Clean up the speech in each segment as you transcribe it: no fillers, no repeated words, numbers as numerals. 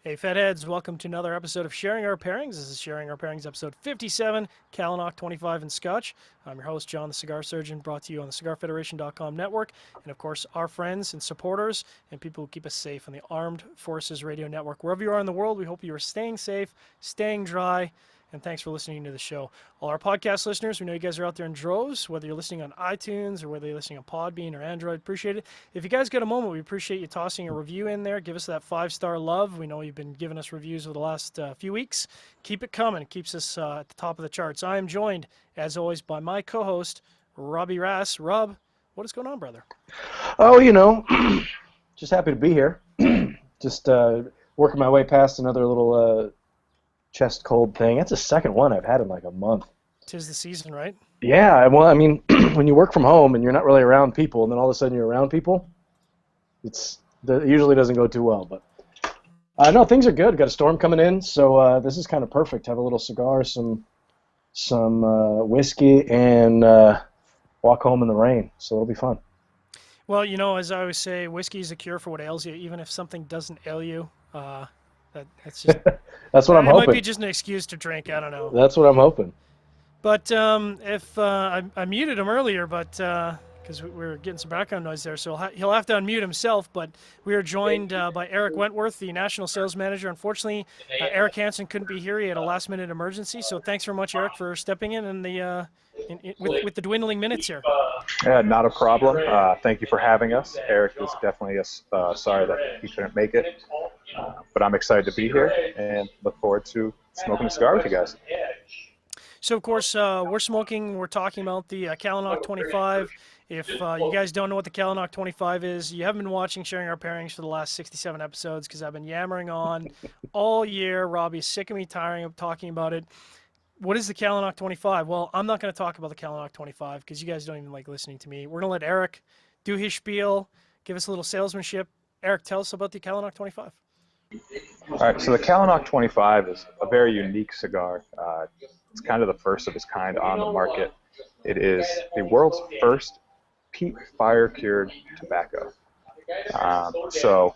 Hey, Fedheads, welcome to another episode of Sharing Our Pairings. This is Sharing Our Pairings, episode 57, Caleanoch 25 and Scotch. I'm your host, John the Cigar Surgeon, brought to you on the cigarfederation.com network, and of course, our friends and supporters and people who keep us safe on the Armed Forces Radio Network. Wherever you are in the world, we hope you are staying safe, staying dry, and thanks for listening to the show. All our podcast listeners, we know you guys are out there in droves, whether you're listening on iTunes or whether you're listening on Podbean or Android. Appreciate it. If you guys get a moment, we appreciate you tossing a review in there. Give us that 5-star love. We know you've been giving us reviews over the last few weeks. Keep it coming. It keeps us at the top of the charts. I am joined, as always, by my co-host, Robbie Rass. Rob, what is going on, brother? Oh, just happy to be here. Just working my way past another little chest cold thing. That's the second one I've had in like a month. 'Tis the season, right? Yeah, well, I mean, when you work from home and you're not really around people, and then all of a sudden you're around people, it usually doesn't go too well. But no, things are good. Got a storm coming in, so this is kind of perfect. Have a little cigar, some whiskey, and walk home in the rain. So it'll be fun. Well, as I always say, whiskey is a cure for what ails you, even if something doesn't ail you. That's just That's what I'm hoping. It might be just an excuse to drink. I don't know. That's what I'm hoping. But if I muted him earlier, but because we were getting some background noise there, so he'll have to unmute himself. But we are joined by Erik Wentworth, the National Sales Manager. Unfortunately, Eric Hansen couldn't be here. He had a last-minute emergency. So thanks very much, Erik, for stepping in with the dwindling minutes here. Yeah, not a problem. Thank you for having us. Erik is definitely sorry that he couldn't make it, but I'm excited to be here and look forward to smoking a cigar with you guys. So, of course, we're talking about the Caleanoch 25. If you guys don't know what the Caleanoch 25 is, you haven't been watching Sharing Our Pairings for the last 67 episodes because I've been yammering on all year. Robbie's sick of me tiring of talking about it. What is the Caleanoch 25? Well, I'm not going to talk about the Caleanoch 25 because you guys don't even like listening to me. We're going to let Erik do his spiel, give us a little salesmanship. Erik, tell us about the Caleanoch 25. All right, so the Caleanoch 25 is a very unique cigar. It's kind of the first of its kind on the market. It is the world's first peat fire-cured tobacco. So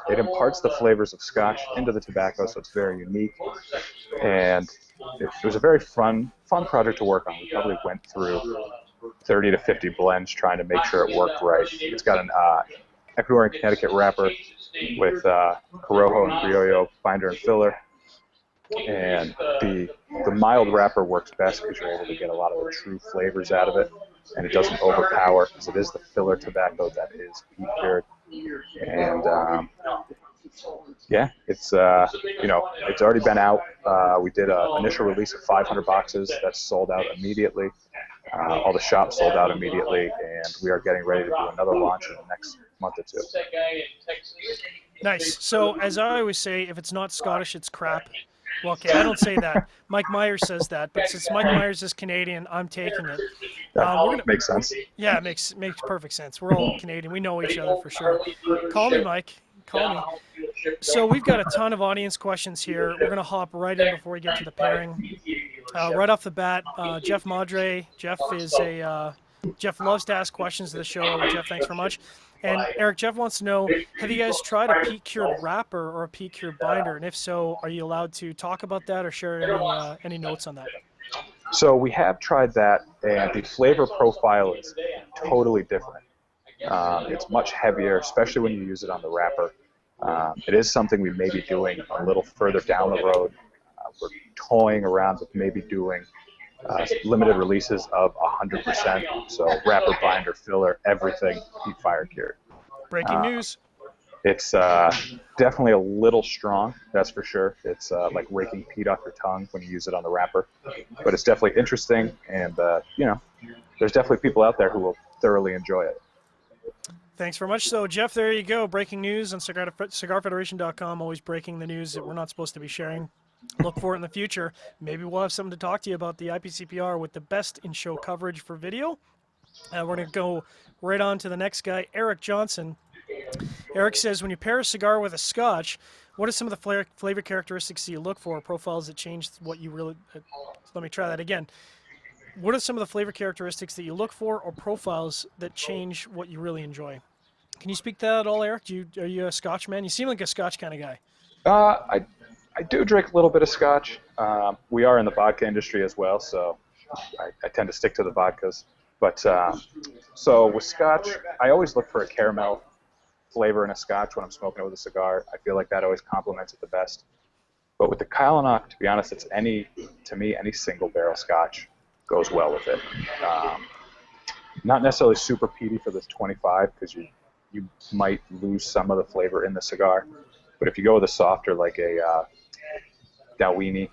it imparts the flavors of Scotch into the tobacco, so it's very unique. And it was a very fun project to work on. We probably went through 30 to 50 blends trying to make sure it worked right. It's got an Ecuadorian Connecticut wrapper with Corojo and Criollo binder and filler. And the mild wrapper works best because you're able to get a lot of the true flavors out of it, and it doesn't overpower because it is the filler tobacco that is peat cured. And yeah, it's it's already been out. We did an initial release of 500 boxes that sold out immediately. All the shops sold out immediately, and we are getting ready to do another launch in the next month or two. Nice. So, as I always say, if it's not Scottish, it's crap. Well, okay, I don't say that. Mike Myers says that, but since Mike Myers is Canadian, I'm taking it. Makes sense. Yeah, it makes perfect sense. We're all Canadian. We know each other for sure. Call me, Mike. Call me. So we've got a ton of audience questions here. We're going to hop right in before we get to the pairing. Right off the bat, Jeff Madre. Jeff loves to ask questions to the show. Jeff, thanks very much. And Erik, Jeff wants to know, have you guys tried a peat-cured wrapper or a peat-cured binder? And if so, are you allowed to talk about that or share any notes on that? So we have tried that, and the flavor profile is totally different. It's much heavier, especially when you use it on the wrapper. It is something we may be doing a little further down the road. We're toying around with maybe doing limited releases of 100%, so wrapper, binder, filler, everything peat fire cured. Breaking news. It's definitely a little strong, that's for sure. It's like raking peat off your tongue when you use it on the wrapper, but it's definitely interesting, and there's definitely people out there who will thoroughly enjoy it. Thanks very much. So, Jeff, there you go. Breaking news on cigarfederation.com. Always breaking the news that we're not supposed to be sharing. Look for it in the future. Maybe we'll have something to talk to you about the IPCPR with the best in-show coverage for video. We're going to go right on to the next guy, Erik Johnson. Erik says, when you pair a cigar with a Scotch, what are some of the flavor characteristics that you look for, profiles that change what you really... let me try that again. What are some of the flavor characteristics that you look for or profiles that change what you really enjoy? Can you speak to that at all, Eric? Are you a Scotch man? You seem like a Scotch kind of guy. I do drink a little bit of Scotch. We are in the vodka industry as well, so I tend to stick to the vodkas. But so with Scotch, I always look for a caramel flavor in a Scotch when I'm smoking it with a cigar. I feel like that always complements it the best. But with the Caleanoch, to be honest, to me, any single barrel Scotch goes well with it. Not necessarily super peaty for this 25 because you might lose some of the flavor in the cigar. But if you go with a softer, like a Dalwhinnie,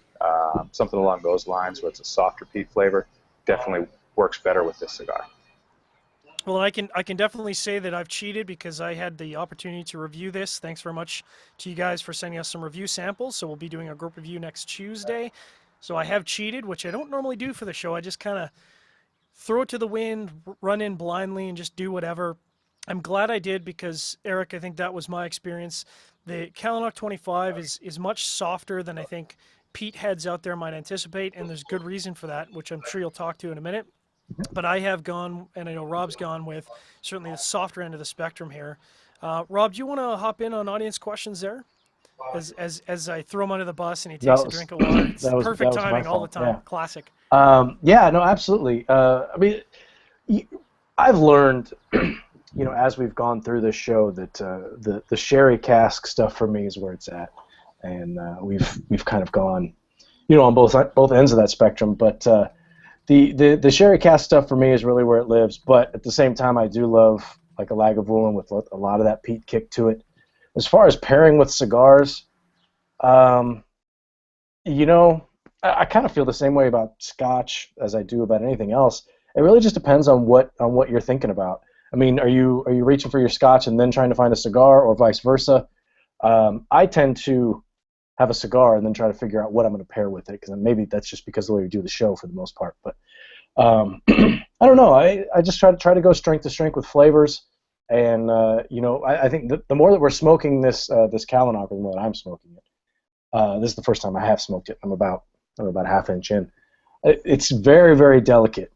something along those lines, where it's a softer peat flavor, definitely works better with this cigar. Well, I can definitely say that I've cheated because I had the opportunity to review this. Thanks very much to you guys for sending us some review samples. So we'll be doing a group review next Tuesday. So I have cheated, which I don't normally do for the show. I just kind of throw it to the wind, run in blindly, and just do whatever. I'm glad I did because, Eric, I think that was my experience. The Caleanoch 25 is much softer than I think peat heads out there might anticipate, and there's good reason for that, which I'm sure you'll talk to in a minute. But I have gone, and I know Rob's gone with certainly the softer end of the spectrum here. Rob, do you want to hop in on audience questions there? As I throw him under the bus and he takes a drink of water. It's perfect that was my timing all the fault. time. Yeah. Classic. Yeah, no, absolutely. I mean, I've learned, as we've gone through this show, that the sherry cask stuff for me is where it's at, and we've kind of gone, on both ends of that spectrum. But the sherry cask stuff for me is really where it lives. But at the same time, I do love like a Lagavulin with a lot of that peat kick to it. As far as pairing with cigars, I kind of feel the same way about Scotch as I do about anything else. It really just depends on what you're thinking about. I mean, are you reaching for your Scotch and then trying to find a cigar, or vice versa? I tend to have a cigar and then try to figure out what I'm going to pair with it, because maybe that's just because of the way we do the show for the most part. But I don't know. I just try to go strength to strength with flavors, and I think the more that we're smoking this Caleanoch, the more that I'm smoking it. This is the first time I have smoked it. I'm about half inch in. It's very, very delicate,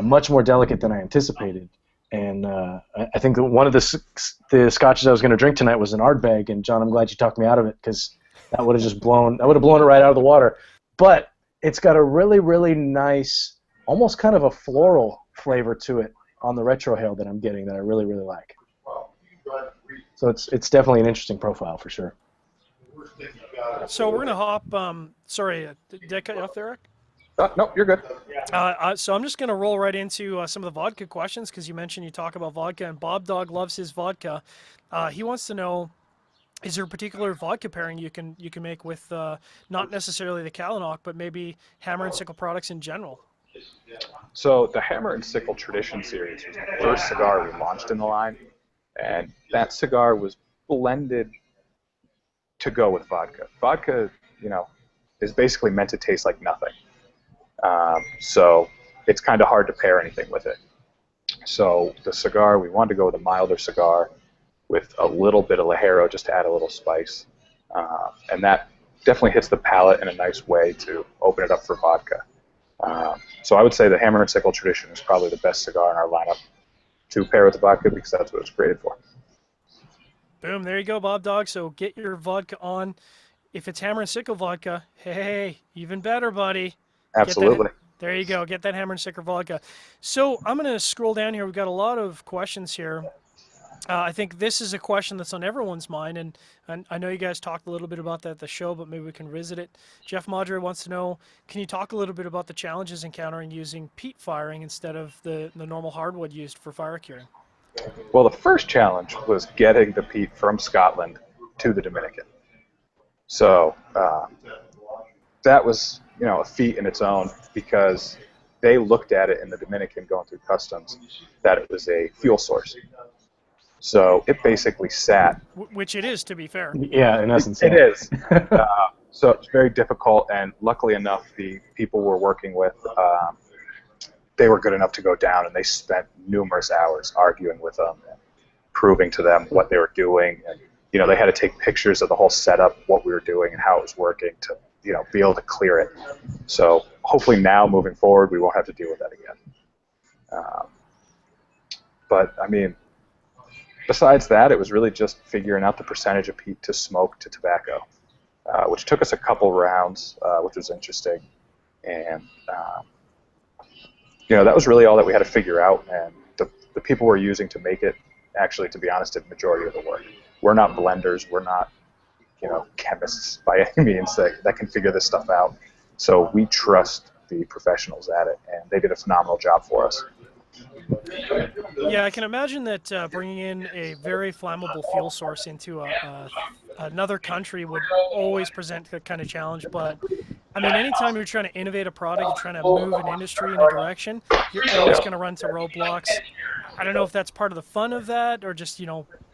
much more delicate than I anticipated. And I think that one of the scotches I was going to drink tonight was an Ardbeg, and John, I'm glad you talked me out of it, because that would have blown it right out of the water. But it's got a really, really nice, almost kind of a floral flavor to it on the retrohale that I'm getting that I really, really like. So it's definitely an interesting profile for sure. So we're going to hop, sorry, did I cut you off there, Eric? No, you're good. So I'm just going to roll right into some of the vodka questions, because you mentioned you talk about vodka, and Bob Dog loves his vodka. He wants to know, is there a particular vodka pairing you can make with not necessarily the Caleanoch, but maybe Hammer and Sickle products in general? So the Hammer and Sickle Tradition series was the first cigar we launched in the line, and that cigar was blended to go with vodka. Vodka, is basically meant to taste like nothing. So it's kind of hard to pair anything with it. So the cigar, we wanted to go with a milder cigar with a little bit of Ligero just to add a little spice. And that definitely hits the palate in a nice way to open it up for vodka. So I would say the Hammer and Sickle Tradition is probably the best cigar in our lineup to pair with the vodka, because that's what it's created for. Boom, there you go, Bob Dog. So get your vodka on. If it's Hammer and Sickle vodka, hey, even better, buddy. Absolutely. There you go. Get that Hammer and Sickle vodka. So I'm going to scroll down here. We've got a lot of questions here. I think this is a question that's on everyone's mind, and I know you guys talked a little bit about that at the show, but maybe we can visit it. Jeff Madre wants to know, can you talk a little bit about the challenges encountering using peat firing instead of the normal hardwood used for fire curing? Well, the first challenge was getting the peat from Scotland to the Dominican. So that was, a feat in its own, because they looked at it in the Dominican going through customs that it was a fuel source. So it basically sat. Which it is, to be fair. Yeah, in essence. It is. So it's very difficult, and luckily enough, the people we're working with, they were good enough to go down, and they spent numerous hours arguing with them and proving to them what they were doing. And, they had to take pictures of the whole setup, what we were doing and how it was working to, be able to clear it. So hopefully now, moving forward, we won't have to deal with that again. But, I mean, besides that, it was really just figuring out the percentage of peat to smoke to tobacco, which took us a couple rounds, which was interesting. And, that was really all that we had to figure out. And the people we're using to make it, actually, to be honest, did the majority of the work. We're not blenders. We're not, chemists by any means that can figure this stuff out. So we trust the professionals at it, and they did a phenomenal job for us. Yeah, I can imagine that bringing in a very flammable fuel source into another country would always present that kind of challenge. But I mean, anytime you're trying to innovate a product, you're trying to move an industry in a direction, you're always going to run into roadblocks. I don't know if that's part of the fun of that, or just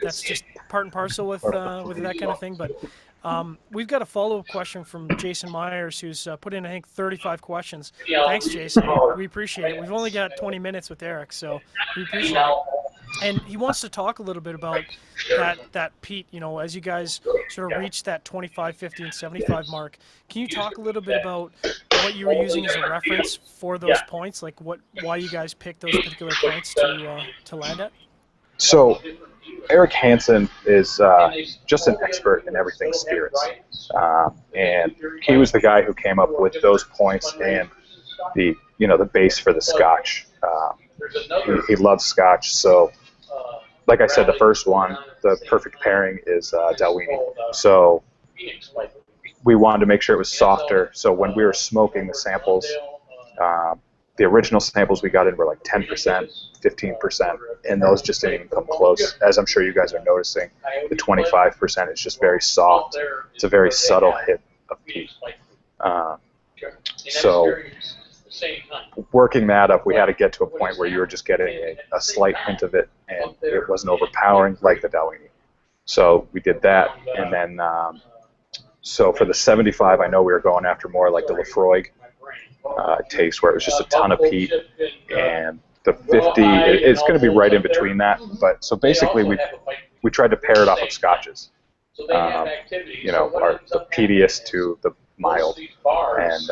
that's just part and parcel with that kind of thing. But we've got a follow-up question from Jason Myers, who's put in, I think, 35 questions. Thanks, Jason. We appreciate it. We've only got 20 minutes with Erik, so we appreciate it. And he wants to talk a little bit about that peat, as you guys sort of reach that 25, 50, and 75 mark. Can you talk a little bit about what you were using as a reference for those points, like why you guys picked those particular points to land at? So Erik Hansen is just an expert in everything spirits, and he was the guy who came up with those points and the base for the Scotch. He loves Scotch, so like I said, the first one, the perfect pairing is Dalwhinnie. So we wanted to make sure it was softer. So when we were smoking the samples, the original samples we got in were like 10%, 15%, and those just didn't even come close. As I'm sure you guys are noticing, the 25% is just very soft. It's a very subtle hit of peat. So working that up, we had to get to a point where you were just getting a slight hint of it, and it wasn't overpowering like the Dalwhinnie. So we did that, and then so for the 75, I know we were going after more like the Lefroy taste, where it was just a ton of peat, and the 50 it's going to be right in between that. But so basically, we tried to pair it off of Scotches, the peatiest to the mild, and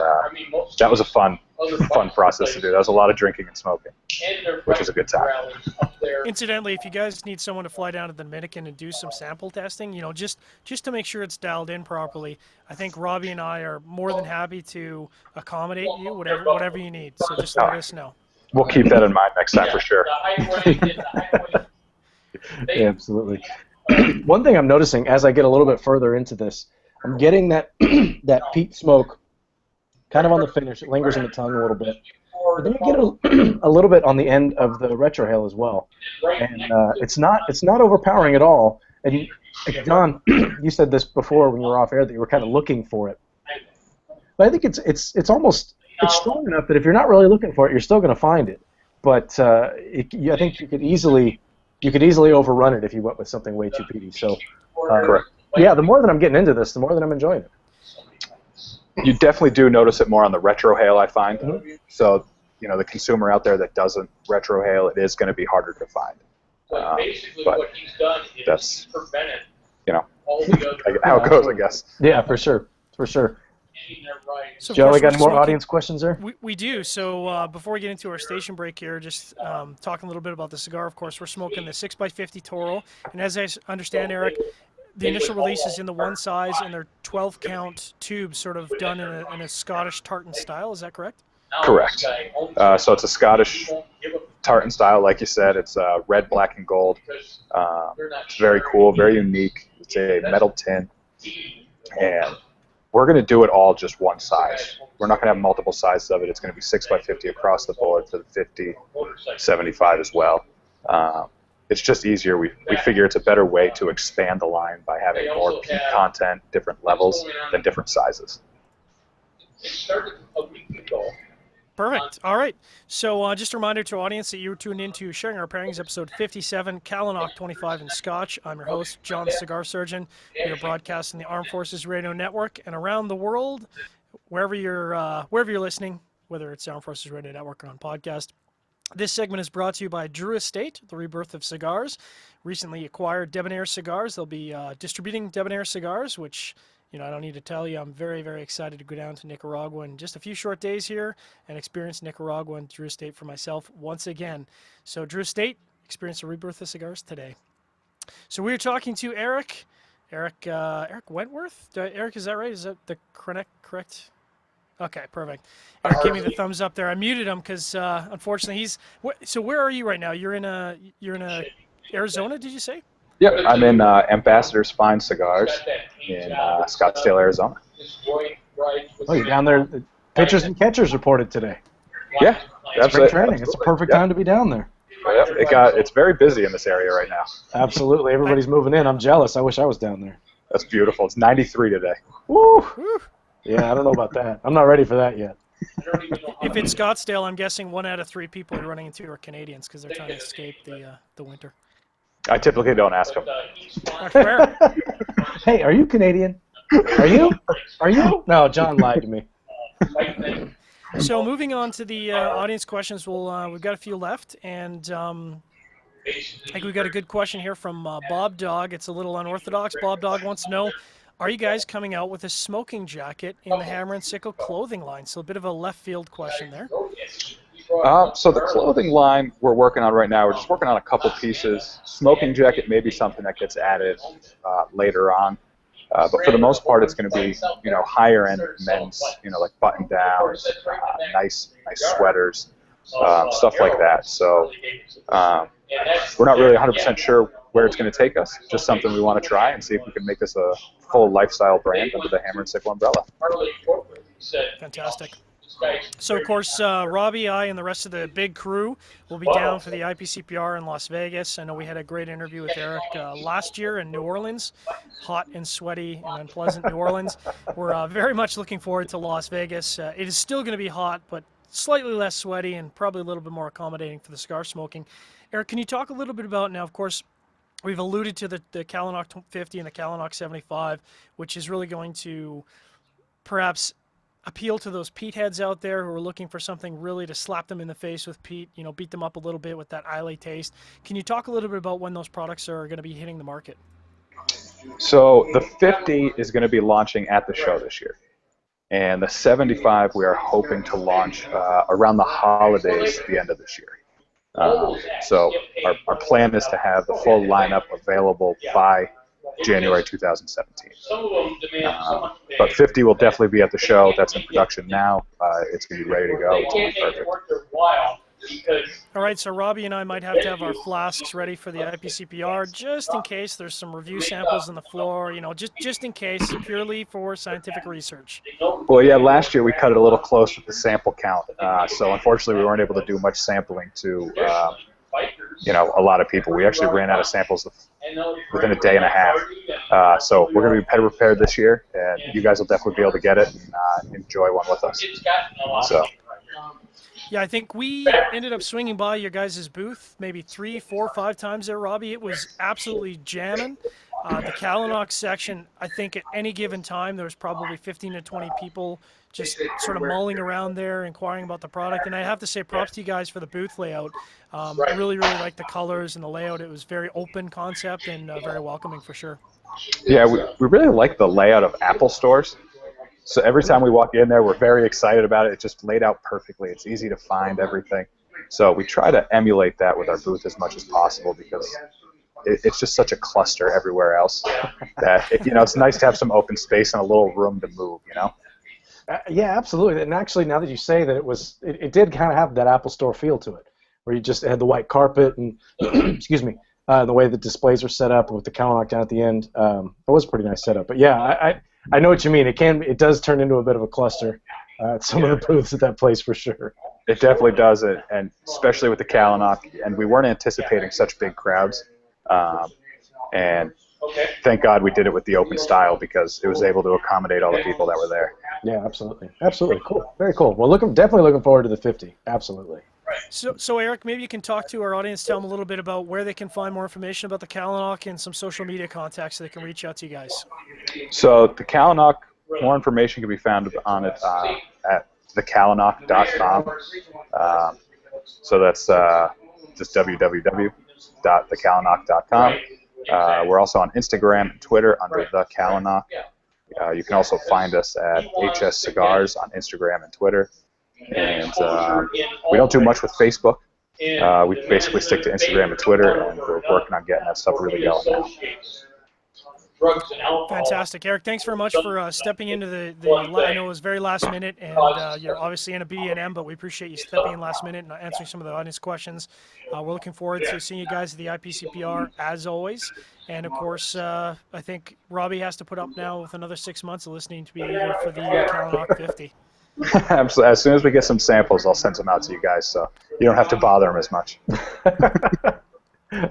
that was a fun process to do. That was a lot of drinking and smoking, which was a good time. Incidentally, if you guys need someone to fly down to the Dominican and do some sample testing, just to make sure it's dialed in properly, I think Robbie and I are more than happy to accommodate you, whatever you need. So just let us know. We'll keep that in mind next time for sure. Yeah, absolutely. One thing I'm noticing as I get a little bit further into this, I'm getting that that peat smoke kind of on the finish. It lingers in the tongue a little bit. But then you get a little bit on the end of the retrohale as well, and it's not overpowering at all. And John, you said this before when you were off air that you were kind of looking for it. But I think it's strong enough that if you're not really looking for it, you're still going to find it. But I think you could easily overrun it if you went with something way too peaty. So correct. Yeah, the more that I'm getting into this, the more that I'm enjoying it. You definitely do notice it more on the retrohale, I find. Mm-hmm. So, the consumer out there that doesn't retrohale, it is going to be harder to find. But that's, how it goes, I guess. Yeah, for sure. So Joe, we got any more audience questions there? We do. So before we get into our station break here, just talking a little bit about the cigar, of course, we're smoking the 6x50 Toro. And as I understand, Erik, the initial release is in the one size, and they're 12-count tubes sort of done in a Scottish tartan style. Is that correct? Correct. So it's a Scottish tartan style, like you said. It's red, black, and gold. It's very cool, very unique. It's a metal tin. And we're going to do it all just one size. We're not going to have multiple sizes of it. It's going to be 6x50 across the board for the 50, 75 as well. It's just easier. We figure it's a better way to expand the line by having more peat content, different levels, than different sizes. Perfect. All right. So just a reminder to our audience that you were tuned into Sharing Our Pairings, episode 57, Caleanoch 25 and Scotch. I'm your host, John the Cigar Surgeon. We are broadcasting the Armed Forces Radio Network and around the world, wherever you're listening, whether it's Armed Forces Radio Network or on podcast. This segment is brought to you by Drew Estate, the rebirth of cigars. Recently acquired Debonair Cigars. They'll be distributing Debonair Cigars, which, I don't need to tell you, I'm very, very excited to go down to Nicaragua in just a few short days here and experience Nicaragua and Drew Estate for myself once again. So Drew Estate, experience the rebirth of cigars today. So we were talking to Erik. Erik Wentworth? Erik, is that right? Is that the correct? Okay, perfect. Erik gave me the thumbs up there. I muted him because unfortunately he's. So where are you right now? You're in Arizona, did you say? Yep, I'm in Ambassador's Fine Cigars in Scottsdale, Arizona. Oh, you're down there. Pitchers and catchers reported today. Yeah, Spring training. It's a perfect time to be down there. Yep, it's very busy in this area right now. Absolutely. Everybody's moving in. I'm jealous. I wish I was down there. That's beautiful. It's 93 today. Woo! Yeah, I don't know about that. I'm not ready for that yet. If it's Scottsdale, I'm guessing 1 out of 3 people you're running into are Canadians because they're trying to escape the winter. I typically don't ask them. Fair. Hey, are you Canadian? Are you? Are you? No, John lied to me. So moving on to the audience questions, we've got a few left, and I think we've got a good question here from Bob Dog. It's a little unorthodox. Bob Dog wants to know, are you guys coming out with a smoking jacket in the Hammer and Sickle clothing line? So a bit of a left field question there. So the clothing line we're working on right now, we're just working on a couple pieces. Smoking jacket may be something that gets added later on. But for the most part, it's going to be, higher end men's, like button downs, nice sweaters, stuff like that. So we're not really 100% sure where it's going to take us. Just something we want to try and see if we can make this a full lifestyle brand under the Hammer and Sickle umbrella. Fantastic. So, of course, Robbie, I, and the rest of the big crew will be down for the IPCPR in Las Vegas. I know we had a great interview with Erik last year in New Orleans, hot and sweaty and unpleasant New Orleans. We're very much looking forward to Las Vegas. It is still going to be hot, but slightly less sweaty and probably a little bit more accommodating for the cigar smoking. Erik, can you talk a little bit about, now, of course, we've alluded to the Caleanoch 50 and the Caleanoch 75, which is really going to perhaps appeal to those peat heads out there who are looking for something really to slap them in the face with peat, beat them up a little bit with that Islay taste. Can you talk a little bit about when those products are going to be hitting the market? So the 50 is going to be launching at the show this year. And the 75 we are hoping to launch around the holidays at the end of this year. So our plan is to have the full lineup available by January 2017. But 50 will definitely be at the show. That's in production now. It's going to be ready to go. It's going to be perfect. All right, so Robbie and I might have to have our flasks ready for the IPCPR just in case there's some review samples on the floor, just in case, purely for scientific research. Well, yeah, last year we cut it a little close with the sample count. So unfortunately we weren't able to do much sampling to a lot of people. We actually ran out of samples within a day and a half. So we're going to be better prepared this year, and you guys will definitely be able to get it and enjoy one with us. So. Yeah, I think we ended up swinging by your guys' booth maybe 3, 4, 5 times there, Robbie. It was absolutely jamming. The Caleanoch section, I think at any given time, there was probably 15 to 20 people just sort of mulling around there, inquiring about the product. And I have to say props to you guys for the booth layout. Really like the colors and the layout. It was very open concept and very welcoming for sure. Yeah, we really like the layout of Apple stores. So every time we walk in there, we're very excited about it. It's just laid out perfectly. It's easy to find everything. So we try to emulate that with our booth as much as possible because it's just such a cluster everywhere else that it's nice to have some open space and a little room to move. Yeah, absolutely. And actually, now that you say that, it did kind of have that Apple Store feel to it, where you just had the white carpet and excuse me, the way the displays are set up with the Caleanoch down at the end. It was a pretty nice setup. But yeah, I know what you mean. It does turn into a bit of a cluster at some of the booths at that place for sure. It definitely does it, and especially with the Caleanoch. And we weren't anticipating such big crowds. And thank God we did it with the open style because it was able to accommodate all the people that were there. Yeah, absolutely. Absolutely. Cool. Very cool. Well, definitely looking forward to the 50. Absolutely. So Erik, maybe you can talk to our audience, tell them a little bit about where they can find more information about the Caleanoch and some social media contacts so they can reach out to you guys. So the Caleanoch, more information can be found on it at thecaleanoch.com. So that's just www.thecaleanoch.com. We're also on Instagram and Twitter under The Caleanoch. You can also find us at HS Cigars on Instagram and Twitter. And we don't do much with Facebook, We basically stick to Instagram and Twitter, and we're working on getting that stuff really going now. Fantastic, Eric. Thanks very much for stepping into I know it was very last minute, and you're obviously in a BD&M, but we appreciate you stepping in last minute and answering some of the audience questions. We're looking forward to seeing you guys at the IPCPR as always, and of course, I think Robbie has to put up now with another 6 months of listening to be eager for the Caleanoch 50. As soon as we get some samples, I'll send them out to you guys, so you don't have to bother them as much.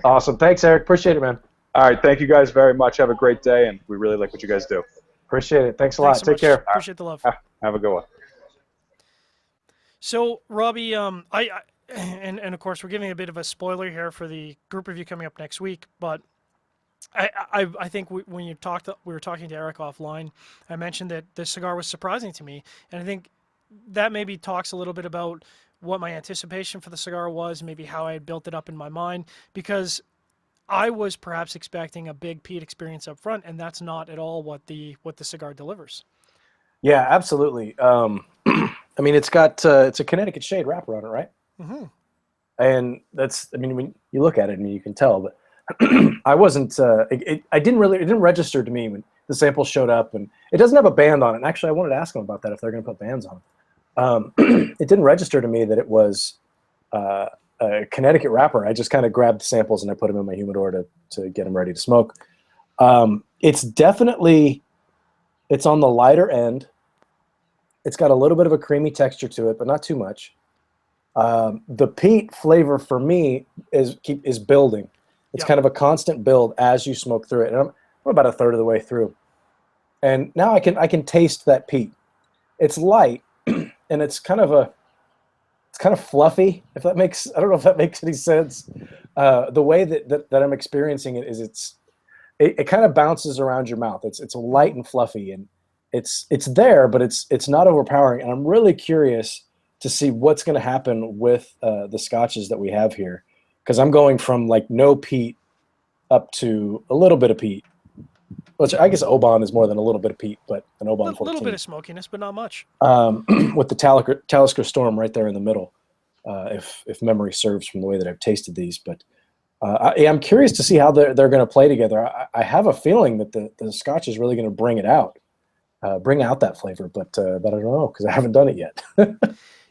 Awesome. Thanks, Eric. Appreciate it, man. All right, thank you guys very much. Have a great day, and we really like what you guys do. Appreciate it. Thanks a lot. Take care. Appreciate the love. Have a good one. So, Robbie, and of course, we're giving a bit of a spoiler here for the group review coming up next week, but I think when we were talking to Erik offline, I mentioned that the cigar was surprising to me, and I think that maybe talks a little bit about what my anticipation for the cigar was, maybe how I had built it up in my mind, because I was perhaps expecting a big peat experience up front, and that's not at all what the cigar delivers. Yeah, absolutely. I mean, it's a Connecticut shade wrapper on it, right? Mm-hmm. And that's, I mean, when you look at it, I mean, you can tell, but I wasn't, it didn't register to me when the sample showed up, and it doesn't have a band on it. And actually, I wanted to ask them about that, if they're going to put bands on it. It didn't register to me that it was a Connecticut wrapper. I just kind of grabbed the samples and I put them in my humidor to get them ready to smoke. It's definitely, it's on the lighter end. It's got a little bit of a creamy texture to it, but not too much. The peat flavor for me is building. It's kind of a constant build as you smoke through it. And I'm about a third of the way through. And now I can taste that peat. It's light and it's kind of fluffy, if that makes, I don't know if that makes any sense. The way that I'm experiencing it is it kind of bounces around your mouth. It's light and fluffy, and it's there, but it's not overpowering. And I'm really curious to see what's going to happen with the scotches that we have here, because I'm going from like no peat up to a little bit of peat. Which I guess Oban is more than a little bit of peat, but an Oban 14. A little bit of smokiness, but not much. With the Talisker Storm right there in the middle, if memory serves from the way that I've tasted these. But I'm curious to see how they're going to play together. I have a feeling that the Scotch is really going to bring out that flavor, but I don't know, because I haven't done it yet.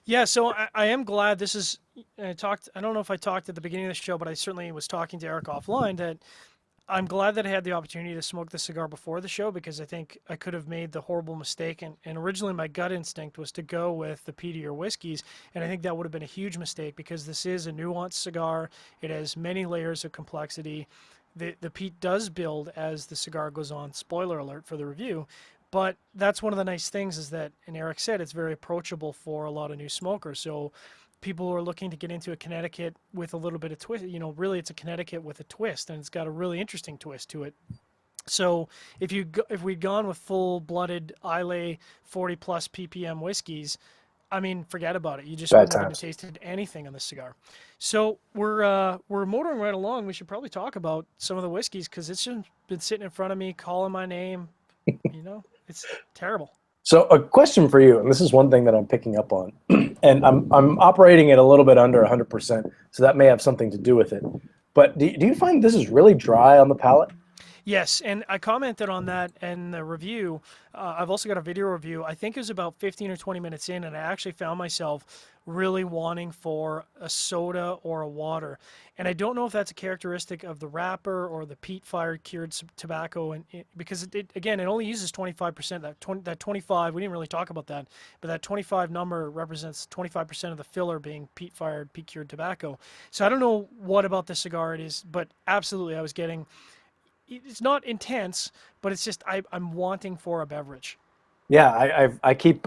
Yeah, so I am glad this is. I don't know if I talked at the beginning of the show, but I certainly was talking to Erik offline that I'm glad that I had the opportunity to smoke the cigar before the show, because I think I could have made the horrible mistake. And originally my gut instinct was to go with the peatier whiskeys. And I think that would have been a huge mistake, because this is a nuanced cigar. It has many layers of complexity. The peat does build as the cigar goes on. Spoiler alert for the review. But that's one of the nice things, is that, and Erik said, it's very approachable for a lot of new smokers. So people who are looking to get into a Connecticut with a little bit of twist, really it's a Connecticut with a twist, and it's got a really interesting twist to it. So if we'd gone with full-blooded Islay 40-plus ppm whiskeys, I mean, forget about it. You just wouldn't have tasted anything on this cigar. So we're motoring right along. We should probably talk about some of the whiskeys, because it's just been sitting in front of me, calling my name. It's terrible. So a question for you, and this is one thing that I'm picking up on, and I'm operating at a little bit under 100%, so that may have something to do with it. But do you find this is really dry on the palate? Yes, and I commented on that in the review. I've also got a video review. I think it was about 15 or 20 minutes in, and I actually found myself really wanting for a soda or a water. And I don't know if that's a characteristic of the wrapper or the peat-fired cured tobacco, because it only uses 25%. That 25, we didn't really talk about that, but that 25 number represents 25% of the filler being peat-fired, peat-cured tobacco. So I don't know what about this cigar it is, but absolutely I was getting. It's not intense, but it's just I'm wanting for a beverage. Yeah, I keep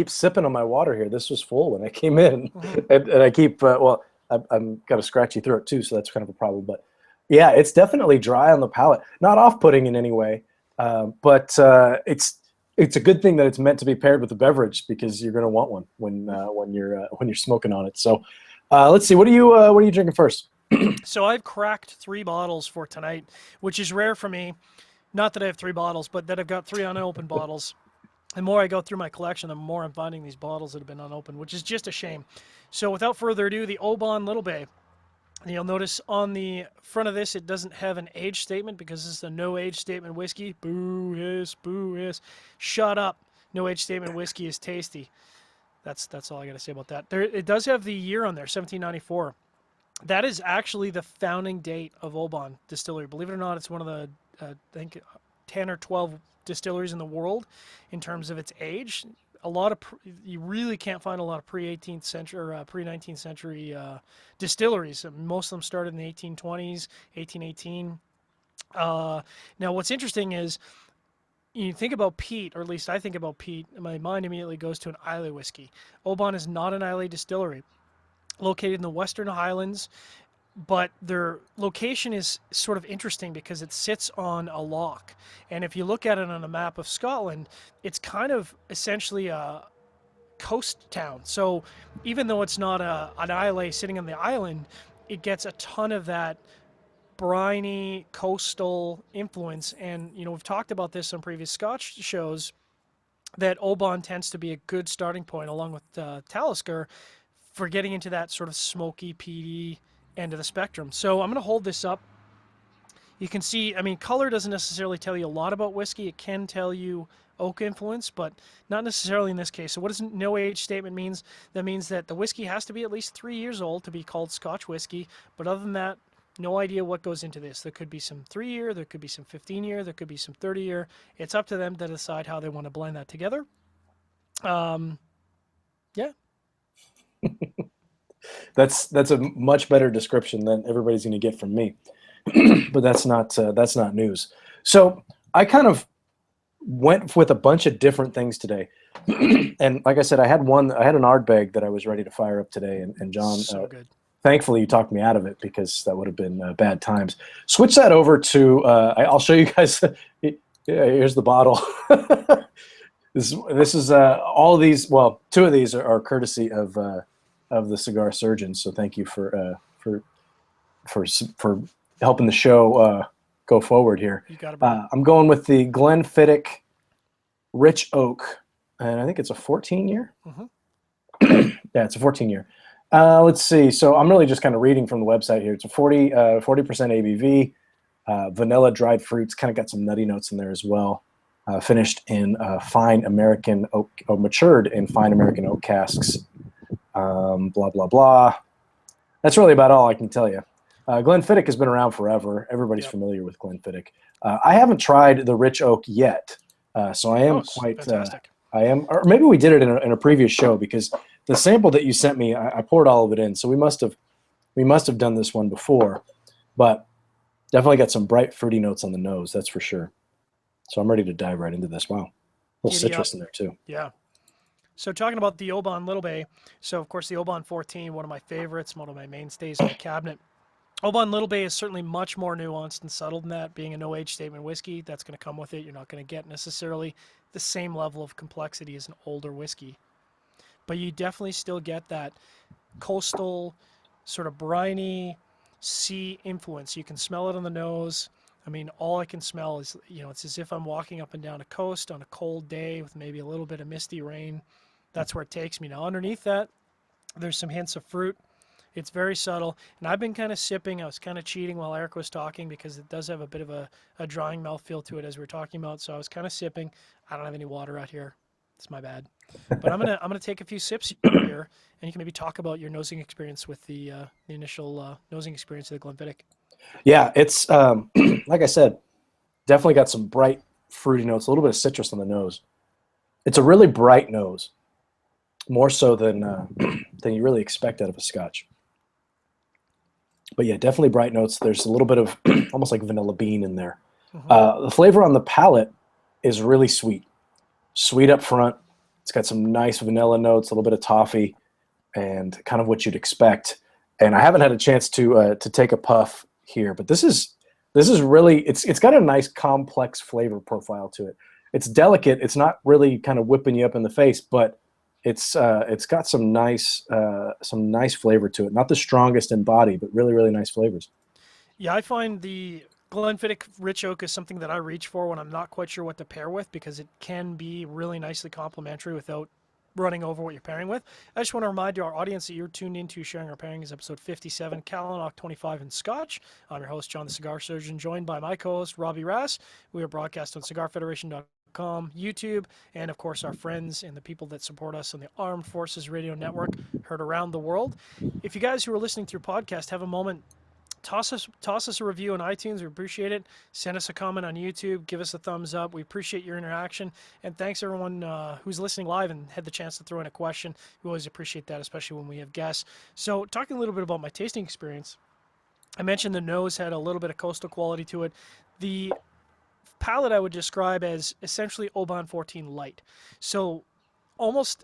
sipping on my water here. This was full when I came in, and I keep I'm got a scratchy throat too, so that's kind of a problem. But yeah, it's definitely dry on the palate. Not off-putting in any way, but it's a good thing that it's meant to be paired with a beverage, because you're going to want one when you're smoking on it. So let's see, what are you drinking first? So I've cracked 3 bottles for tonight, which is rare for me. Not that I have 3 bottles, but that I've got 3 unopened bottles. the more I go through my collection, the more I'm finding these bottles that have been unopened, which is just a shame. So without further ado, the Oban Little Bay. And you'll notice on the front of this, it doesn't have an age statement because this is a no age statement whiskey. Boo hiss, boo hiss. Shut up. No age statement whiskey is tasty. That's all I got to say about that. It does have the year on there, 1794. That is actually the founding date of Oban Distillery. Believe it or not, it's one of the I think 10 or 12 distilleries in the world in terms of its age. A lot of you really can't find a lot of pre-18th century or pre-19th century distilleries. Most of them started in the 1820s, 1818. Now, what's interesting is you think about peat, or at least I think about peat, and my mind immediately goes to an Islay whiskey. Oban is not an Islay distillery, located in the Western Highlands, but their location is sort of interesting because it sits on a loch. And if you look at it on a map of Scotland, it's kind of essentially a coast town. So even though it's not an Islay sitting on the island, it gets a ton of that briny coastal influence. And, we've talked about this on previous Scotch shows that Oban tends to be a good starting point along with Talisker for getting into that sort of smoky, peaty end of the spectrum. So I'm going to hold this up. You can see, color doesn't necessarily tell you a lot about whiskey. It can tell you oak influence, but not necessarily in this case. So what does no age statement means? That means that the whiskey has to be at least 3 years old to be called Scotch whiskey. But other than that, no idea what goes into this. There could be some 3-year, there could be some 15-year, there could be some 30-year. It's up to them to decide how they want to blend that together. Yeah. That's a much better description than everybody's going to get from me. But that's not news. So I kind of went with a bunch of different things today. And like I said, I had an Ardbeg that I was ready to fire up today, and John, so good. Thankfully, you talked me out of it because that would have been bad times. Switch that over to, I'll show you guys. Here's the bottle. This is all of these. Well, 2 of these are courtesy of the Cigar Surgeon. So thank you for helping the show go forward here. You got it, I'm going with the Glenfiddich Rich Oak, and I think it's a 14-year. Mm-hmm. Yeah, it's a 14-year. Let's see. So I'm really just kind of reading from the website here. It's a 40% ABV, vanilla dried fruits, kind of got some nutty notes in there as well. Finished in fine American oak, or matured in fine American oak casks. Blah, blah, blah. That's really about all I can tell you. Glenfiddich has been around forever. Everybody's familiar with Glenfiddich. I haven't tried the rich oak yet, so I am quite. Or maybe we did it in a previous show because the sample that you sent me, I poured all of it in. So we must have done this one before, but definitely got some bright fruity notes on the nose. That's for sure. So I'm ready to dive right into this. Wow, a little citrus in there too. Yeah. So talking about the Oban Little Bay, so of course the Oban 14, one of my favorites, one of my mainstays in the cabinet. Oban Little Bay is certainly much more nuanced and subtle than that. Being a no age statement whiskey, that's going to come with it. You're not going to get necessarily the same level of complexity as an older whiskey, but you definitely still get that coastal sort of briny sea influence. You can smell it on the nose. All I can smell is, it's as if I'm walking up and down a coast on a cold day with maybe a little bit of misty rain. That's where it takes me. Now, underneath that, there's some hints of fruit. It's very subtle. And I've been kind of sipping. I was kind of cheating while Erik was talking because it does have a bit of a drying mouthfeel to it as we were talking about. So I was kind of sipping. I don't have any water out here. It's my bad. But I'm gonna take a few sips here, and you can maybe talk about your nosing experience with the initial nosing experience of the Glenfiddich. Yeah, it's like I said, definitely got some bright fruity notes, a little bit of citrus on the nose. It's a really bright nose, more so than you really expect out of a Scotch. But yeah, definitely bright notes. There's a little bit of almost like vanilla bean in there. Mm-hmm. The flavor on the palate is really sweet. Sweet up front. It's got some nice vanilla notes, a little bit of toffee, and kind of what you'd expect. And I haven't had a chance to take a puff here, but this is really it's got a nice complex flavor profile to it. It's delicate. It's not really kind of whipping you up in the face, but it's got some nice flavor to it. Not the strongest in body, but really, really nice flavors. Yeah, I find the Glenfiddich Rich Oak is something that I reach for when I'm not quite sure what to pair with because it can be really nicely complementary without running over what you're pairing with. I just want to remind our audience that you're tuned into Sharing Our Pairings, episode 57, Caleanoch 25 and Scotch. I'm your host, John the Cigar Surgeon, joined by my co-host, Robbie Rass. We are broadcast on cigarfederation.com, YouTube, and of course our friends and the people that support us on the Armed Forces Radio Network, heard around the world. If you guys who are listening through podcast have a moment, toss us a review on iTunes. We appreciate it. Send us a comment on YouTube. Give us a thumbs up. We appreciate your interaction. And thanks everyone who's listening live and had the chance to throw in a question. We always appreciate that, especially when we have guests. So talking a little bit about my tasting experience, I mentioned the nose had a little bit of coastal quality to it. The palate I would describe as essentially Oban 14 light. So almost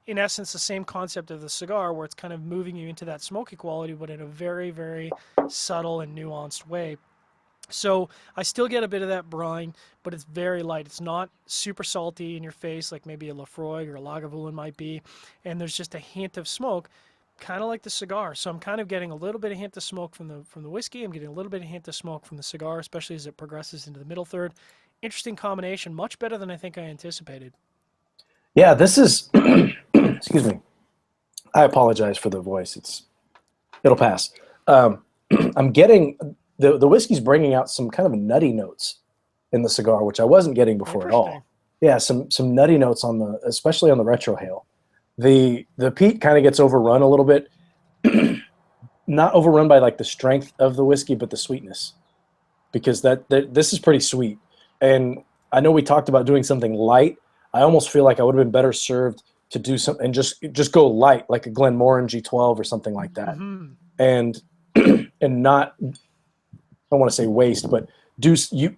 in essence the same concept of the cigar where it's kind of moving you into that smoky quality but in a very, very subtle and nuanced way. So I still get a bit of that brine, but it's very light. It's not super salty in your face like maybe a Lafroig or a Lagavulin might be, and there's just a hint of smoke, kind of like the cigar. So I'm kind of getting a little bit of hint of smoke from the whiskey. I'm getting a little bit of hint of smoke from the cigar, especially as it progresses into the middle third. Interesting combination, much better than I think I anticipated. Yeah, this is, excuse me. I apologize for the voice. It'll pass. I'm getting, the whiskey's bringing out some kind of nutty notes in the cigar, which I wasn't getting before at all. Yeah, some nutty notes especially on the retrohale. The peat kind of gets overrun a little bit. Not overrun by like the strength of the whiskey, but the sweetness, because this is pretty sweet. And I know we talked about doing something light. I almost feel like I would have been better served to do something and just go light, like a Glenmoran G12 or something like that, and not, I don't want to say waste, but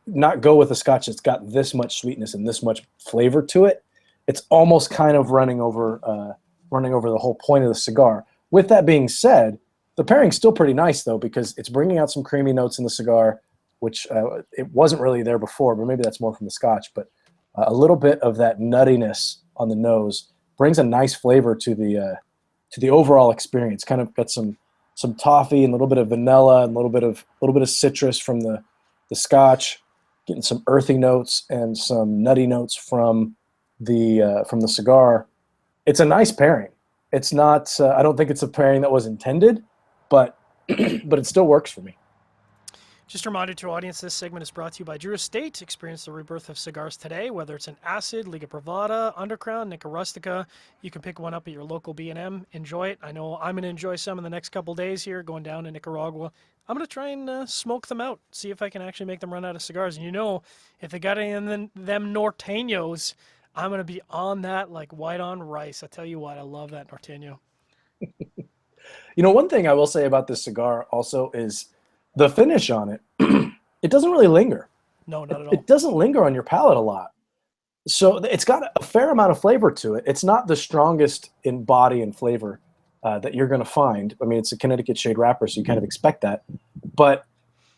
not go with a Scotch that's got this much sweetness and this much flavor to it. It's almost kind of running over the whole point of the cigar. With that being said, the pairing's still pretty nice though, because it's bringing out some creamy notes in the cigar, which it wasn't really there before, but maybe that's more from the Scotch. But a little bit of that nuttiness on the nose brings a nice flavor to the overall experience. Kind of got some toffee and a little bit of vanilla and a little bit of citrus from the Scotch, getting some earthy notes and some nutty notes from the cigar. It's a nice pairing. It's not. I don't think it's a pairing that was intended, but it still works for me. Just a reminder to our audience, this segment is brought to you by Drew Estate. Experience the rebirth of cigars today, whether it's an Acid, Liga Privada, Undercrown, Nica Rustica. You can pick one up at your local B&M. Enjoy it. I know I'm going to enjoy some in the next couple days here, going down to Nicaragua. I'm going to try and smoke them out, see if I can actually make them run out of cigars. And if they got any of them Norteños, I'm going to be on that like white on rice. I tell you what, I love that Norteño. One thing I will say about this cigar also is the finish on it. It doesn't really linger. No, not at all. It doesn't linger on your palate a lot. So it's got a fair amount of flavor to it. It's not the strongest in body and flavor that you're going to find. I mean, it's a Connecticut shade wrapper, so you kind of expect that. But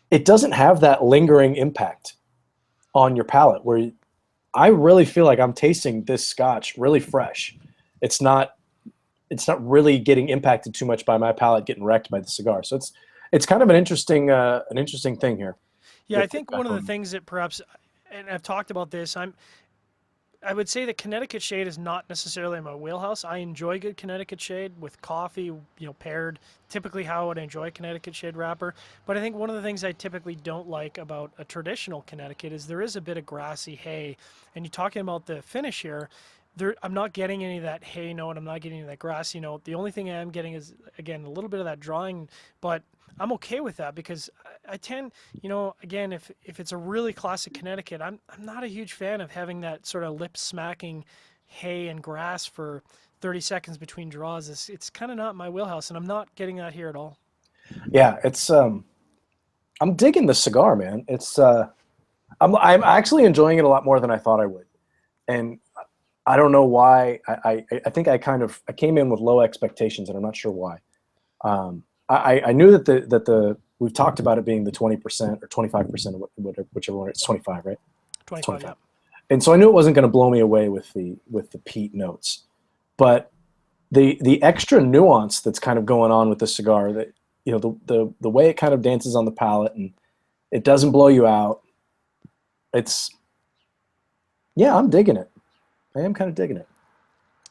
it doesn't have that lingering impact on your palate where I really feel like I'm tasting this Scotch really fresh. It's not really getting impacted too much by my palate getting wrecked by the cigar. So it's kind of an interesting thing here. Yeah, I think one of the things that perhaps, and I've talked about this, I would say that Connecticut shade is not necessarily in my wheelhouse. I enjoy good Connecticut shade with coffee, paired, typically how I would enjoy a Connecticut shade wrapper. But I think one of the things I typically don't like about a traditional Connecticut is there is a bit of grassy hay. And you're talking about the finish here. I'm not getting any of that hay note. I'm not getting any of that grassy note. The only thing I am getting is, again, a little bit of that drying, but I'm okay with that because I tend, again, if it's a really classic Connecticut, I'm not a huge fan of having that sort of lip smacking hay and grass for 30 seconds between draws. It's kind of not my wheelhouse, and I'm not getting that here at all. Yeah, it's I'm digging the cigar, man. It's I'm actually enjoying it a lot more than I thought I would, and I don't know why. I think I came in with low expectations, and I'm not sure why. I knew that we've talked about it being the 20% or 25%, or whichever one. It's 25, right? 25. Yeah. And so I knew it wasn't going to blow me away with the peat notes, but the extra nuance that's kind of going on with the cigar, that the way it kind of dances on the palate, and It doesn't blow you out. I'm digging it. I am kind of digging it.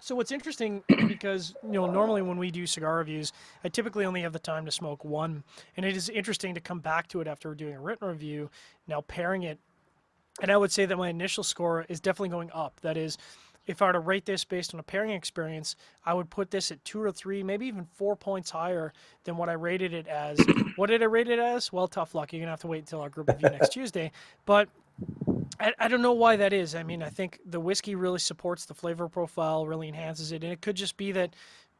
So what's interesting, because normally when we do cigar reviews, I typically only have the time to smoke one, and it is interesting to come back to it after we're doing a written review, now pairing it, and I would say that my initial score is definitely going up. That is, if I were to rate this based on a pairing experience, I would put this at 2 or 3, maybe even 4 points higher than what I rated it as. What did I rate it as? Well, tough luck. You're going to have to wait until our group review next Tuesday. But I don't know why that is. I mean, I think the whiskey really supports the flavor profile, really enhances it. And it could just be that,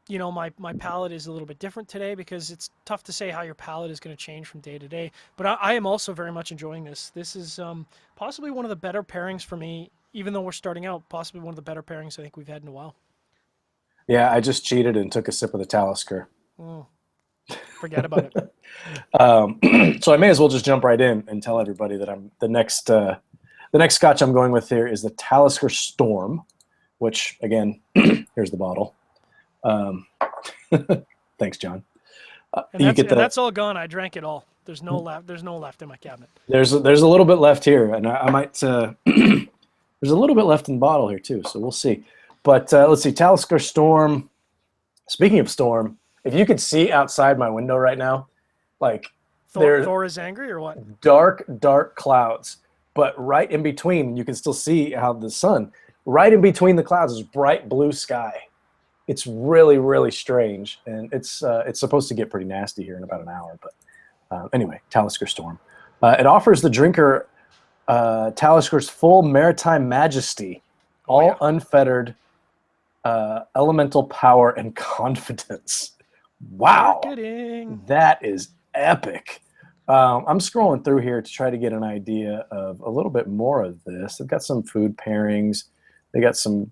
my palate is a little bit different today, because it's tough to say how your palate is going to change from day to day. But I am also very much enjoying this. This is possibly one of the better pairings for me, even though we're starting out, possibly one of the better pairings I think we've had in a while. Yeah, I just cheated and took a sip of the Talisker. Forget about it. So I may as well just jump right in and tell everybody that the next Scotch I'm going with here is the Talisker Storm, which, again, here's the bottle. Thanks, John. That's all gone. I drank it all. There's no left. There's no left in my cabinet. There's a little bit left here, and I might. There's a little bit left in the bottle here too, so we'll see. But let's see, Talisker Storm. Speaking of storm, if you could see outside my window right now, like Thor is angry or what? Dark clouds, but right in between, you can still see how the sun. Right in between the clouds is bright blue sky. It's really, really strange, and it's supposed to get pretty nasty here in about an hour. But anyway, Talisker Storm. It offers the drinker Talisker's full maritime majesty, all unfettered elemental power and confidence. Wow, Marketing. That is epic. I'm scrolling through here to try to get an idea of a little bit more of this. They've got some food pairings. They got some.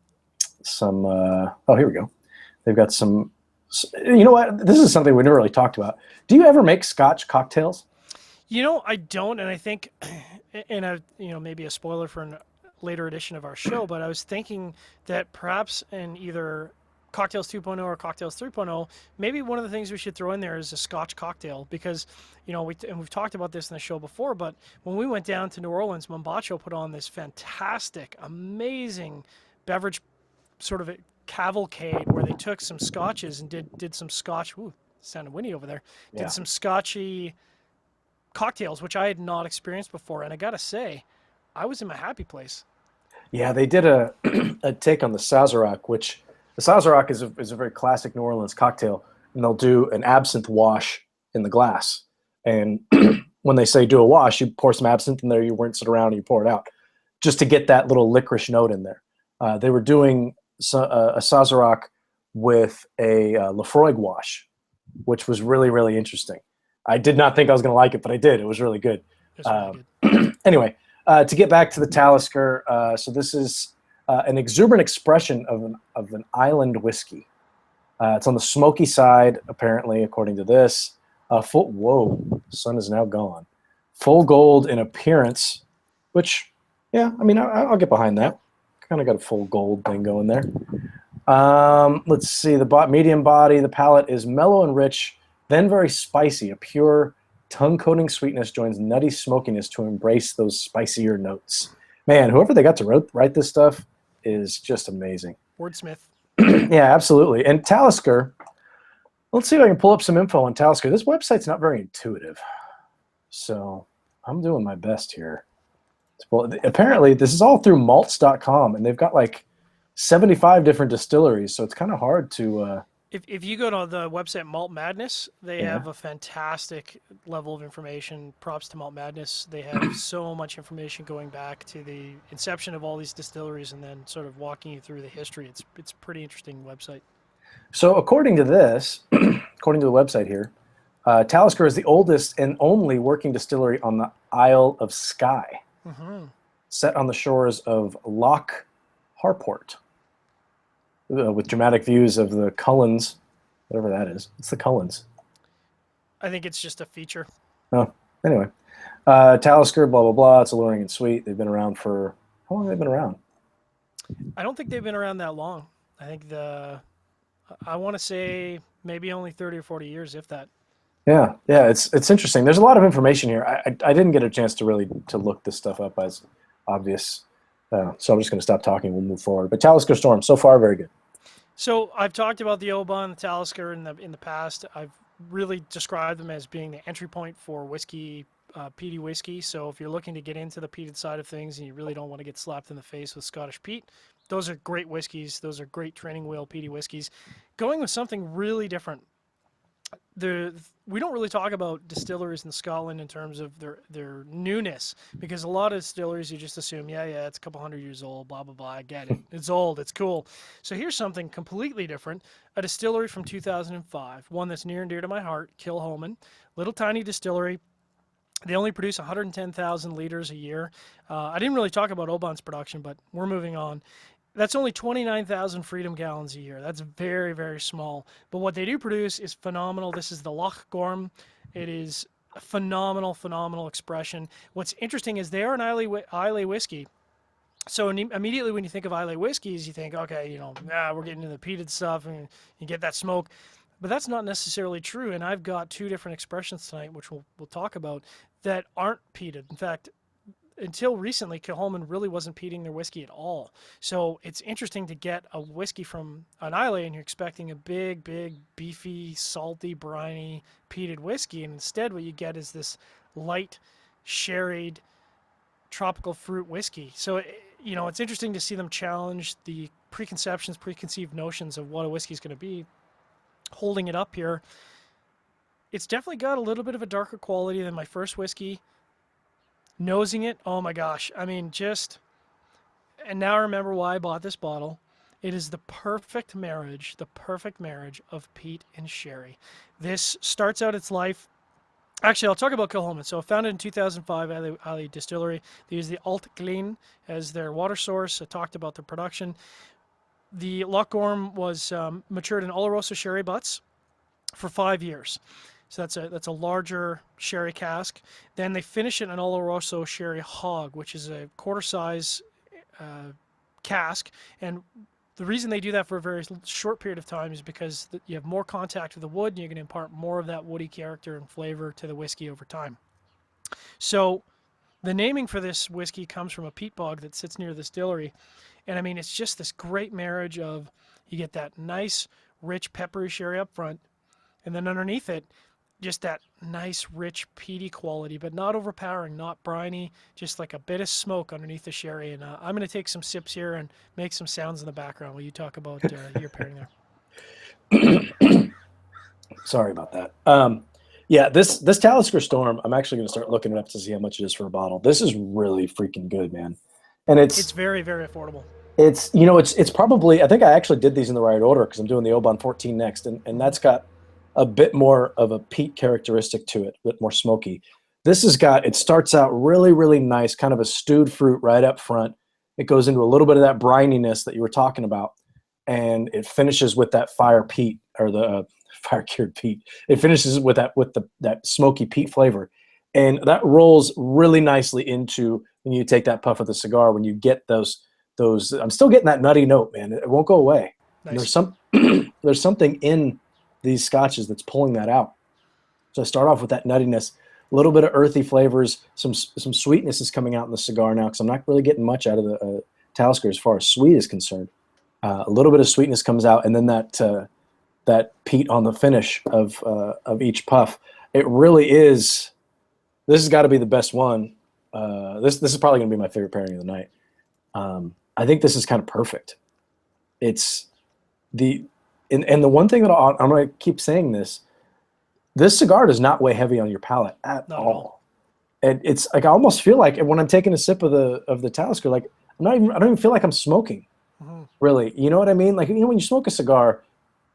Oh, here we go. They've got some. You know what? This is something we never really talked about. Do you ever make Scotch cocktails? I don't, and I think, and maybe a spoiler for a later edition of our show, but I was thinking that perhaps in either Cocktails 2.0 or Cocktails 3.0, maybe one of the things we should throw in there is a Scotch cocktail, because, we've talked about this in the show before, but when we went down to New Orleans, Mombacho put on this fantastic, amazing beverage sort of a cavalcade where they took some scotches and did some Scotch. Ooh, sounded windy over there. Yeah. Did some Scotchy cocktails, which I had not experienced before, and I gotta say, I was in my happy place. Yeah, they did a take on the Sazerac, which the Sazerac is a very classic New Orleans cocktail, and they'll do an absinthe wash in the glass. And when they say do a wash, you pour some absinthe in there, you rinse it around, and you pour it out, just to get that little licorice note in there. They were doing a Sazerac with a Lafroig wash, which was really, really interesting. I did not think I was going to like it, but I did. It was really good. Anyway, to get back to the Talisker, so this is an exuberant expression of an island whiskey. It's on the smoky side, apparently, according to this. Whoa, sun is now gone. Full gold in appearance, which, yeah, I mean, I'll get behind that. Kind of got a full gold thing going there. Let's see, the medium body, the palate is mellow and rich, then very spicy. A pure tongue-coating sweetness joins nutty smokiness to embrace those spicier notes. Man, whoever they got to write this stuff is just amazing. Wordsmith. Yeah, absolutely. And Talisker, let's see if I can pull up some info on Talisker. This website's not very intuitive, so I'm doing my best here. Well, apparently, this is all through malts.com, and they've got like 75 different distilleries, so it's kind of hard to... If you go to the website Malt Madness, they have a fantastic level of information. Props to Malt Madness. They have so much information going back to the inception of all these distilleries and then sort of walking you through the history. It's a pretty interesting website. So according to this, according to the website here, Talisker is the oldest and only working distillery on the Isle of Skye, set on the shores of Loch Harport. With dramatic views of the Cullens, whatever that is. It's the Cullens. I think it's just a feature. Oh, anyway. Talisker, blah, blah, blah. It's alluring and sweet. They've been around for... How long have they been around? I don't think they've been around that long. I think I want to say maybe only 30 or 40 years, if that. Yeah, yeah, it's interesting. There's a lot of information here. I didn't get a chance to really to look this stuff up as obvious, so I'm just going to stop talking. We'll move forward. But Talisker Storm, so far, very good. So I've talked about the Oban, the Talisker in the past. I've really described them as being the entry point for whiskey, peaty whiskey. So if you're looking to get into the peated side of things and you really don't want to get slapped in the face with Scottish peat, those are great whiskeys. Those are great training wheel peaty whiskeys. Going with something really different, we don't really talk about distilleries in Scotland in terms of their newness, because a lot of distilleries you just assume, yeah, it's a couple hundred years old, blah blah blah. I get it. It's old, it's cool. So here's something completely different. A distillery from 2005, one that's near and dear to my heart, Kilchoman, little tiny distillery. They only produce 110,000 liters a year. I didn't really talk about Oban's production, but we're moving on. That's only 29,000 Freedom gallons a year. That's very, very small. But what they do produce is phenomenal. This is the Loch Gorm. It is a phenomenal, phenomenal expression. What's interesting is they are an Islay whiskey. So immediately when you think of Islay whiskeys, you think, okay, we're getting into the peated stuff and you get that smoke. But that's not necessarily true. And I've got two different expressions tonight, which we'll talk about, that aren't peated. In fact, until recently, Kilchoman really wasn't peating their whiskey at all. So it's interesting to get a whiskey from an Islay and you're expecting a big, big, beefy, salty, briny, peated whiskey. And instead what you get is this light, sherried, tropical fruit whiskey. So, it's interesting to see them challenge the preconceived notions of what a whiskey is going to be. Holding it up here, it's definitely got a little bit of a darker quality than my first whiskey. Nosing it, oh my gosh. I mean, and now I remember why I bought this bottle. It is the perfect marriage of peat and sherry. This starts out its life. Actually, I'll talk about Kilchoman. So founded in 2005, Islay Distillery. They use the Alt Glen as their water source. I talked about the production. The Loch Gorm was matured in Oloroso sherry butts for 5 years. So that's a larger sherry cask. Then they finish it in an Oloroso sherry hog, which is a quarter size cask. And the reason they do that for a very short period of time is because you have more contact with the wood and you can impart more of that woody character and flavor to the whiskey over time. So the naming for this whiskey comes from a peat bog that sits near the distillery. And I mean, it's just this great marriage of, you get that nice, rich, peppery sherry up front, and then underneath it, just that nice, rich, peaty quality, but not overpowering, not briny, just like a bit of smoke underneath the sherry. And I'm going to take some sips here and make some sounds in the background while you talk about your pairing there. Sorry about that. Yeah, this Talisker Storm, I'm actually going to start looking it up to see how much it is for a bottle. This is really freaking good, man. And it's very, very affordable. It's probably, I think I actually did these in the right order because I'm doing the Oban 14 next, and that's got a bit more of a peat characteristic to it, a bit more smoky. This has got, it starts out really, really nice, kind of a stewed fruit right up front. It goes into a little bit of that brininess that you were talking about, and it finishes with that fire peat, or the fire cured peat. It finishes with that smoky peat flavor, and that rolls really nicely into when you take that puff of the cigar. When you get those, I'm still getting that nutty note, man. It won't go away. Nice. There's something in these scotches that's pulling that out. So I start off with that nuttiness, a little bit of earthy flavors, some sweetness is coming out in the cigar now because I'm not really getting much out of the Talisker as far as sweet is concerned. A little bit of sweetness comes out, and then that peat on the finish of each puff. It really is. This has got to be the best one. This is probably going to be my favorite pairing of the night. I think this is kind of perfect. It's and the one thing that I'm going to keep saying this cigar does not weigh heavy on your palate at all. And it's like I almost feel like when I'm taking a sip of the Talisker, like I don't even feel like I'm smoking. Mm-hmm. Really, you know what I mean? Like, when you smoke a cigar,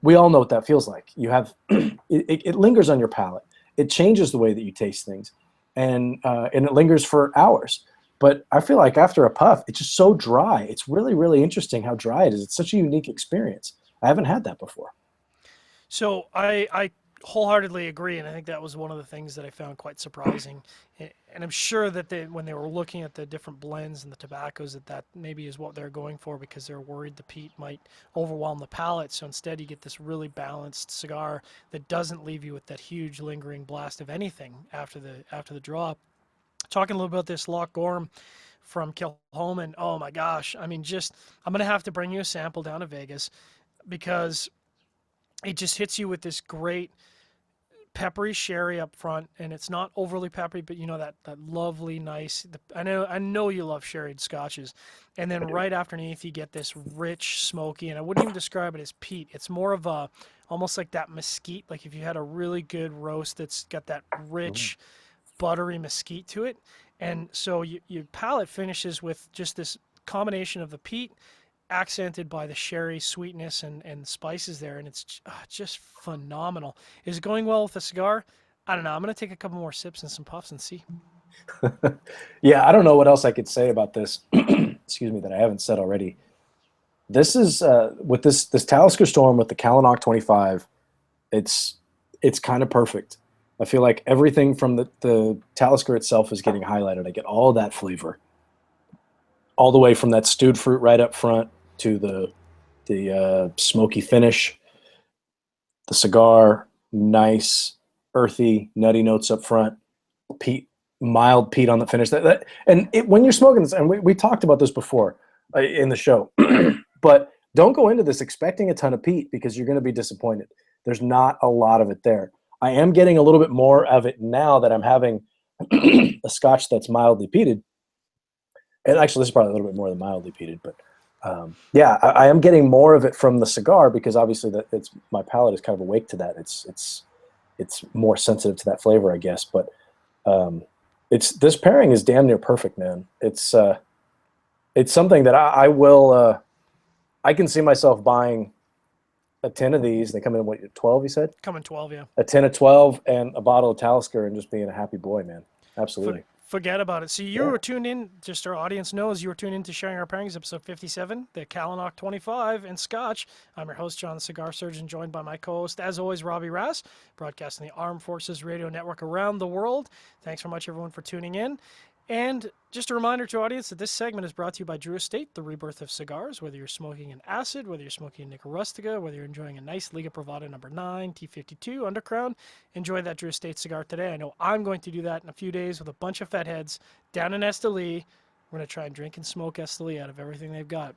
we all know what that feels like. You have it lingers on your palate. It changes the way that you taste things, and it lingers for hours. But I feel like after a puff, it's just so dry. It's really, really interesting how dry it is. It's such a unique experience. I haven't had that before. So I wholeheartedly agree, and I think that was one of the things that I found quite surprising. And I'm sure that when they were looking at the different blends and the tobaccos, that maybe is what they're going for, because they're worried the peat might overwhelm the palate. So instead, you get this really balanced cigar that doesn't leave you with that huge lingering blast of anything after the draw. Talking a little about this Loch Gorham from Kilhoman. Oh my gosh! I mean, I'm gonna have to bring you a sample down to Vegas, because it just hits you with this great peppery sherry up front, and it's not overly peppery, but that lovely, nice. I know you love sherried scotches, and then right underneath you get this rich, smoky, and I wouldn't even describe it as peat. It's more of a almost like that mesquite. Like if you had a really good roast that's got that rich, buttery mesquite to it, and so your palate finishes with just this combination of the peat accented by the sherry sweetness and spices there, and it's just phenomenal. Is it going well with a cigar? I don't know. I'm going to take a couple more sips and some puffs and see. Yeah, I don't know what else I could say about this. Excuse me, that I haven't said already. This is with this Talisker Storm with the Caleanoch 25. It's kind of perfect. I feel like everything from the Talisker itself is getting highlighted. I get all that flavor, all the way from that stewed fruit right up front to the smoky finish. The cigar, nice, earthy, nutty notes up front. Peat, mild peat on the finish. When you're smoking this, and we talked about this before in the show, but don't go into this expecting a ton of peat, because you're going to be disappointed. There's not a lot of it there. I am getting a little bit more of it now that I'm having a Scotch that's mildly peated. And actually, this is probably a little bit more than mildly peated, but yeah, I am getting more of it from the cigar, because obviously my palate is kind of awake to that. It's more sensitive to that flavor, I guess. But this pairing is damn near perfect, man. It's something that I will. I can see myself buying a 10 of these. They come in, what, 12, you said? Come in 12, yeah. A 10 of 12 and a bottle of Talisker, and just being a happy boy, man. Absolutely. Forget about it. So you were tuned in, just our audience knows, you were tuned in to Sharing Our Pairings, episode 57, the Caleanoch 25 and Scotch. I'm your host, John the Cigar Surgeon, joined by my co-host, as always, Robbie Rass, broadcasting the Armed Forces Radio Network around the world. Thanks so much, everyone, for tuning in. And just a reminder to our audience that this segment is brought to you by Drew Estate, the rebirth of cigars. Whether you're smoking an acid, whether you're smoking a Nica Rustica, whether you're enjoying a nice Liga Privada number 9, T52 Undercrown, enjoy that Drew Estate cigar today. I know I'm going to do that in a few days with a bunch of fat heads down in Esteli. We're going to try and drink and smoke Esteli out of everything they've got.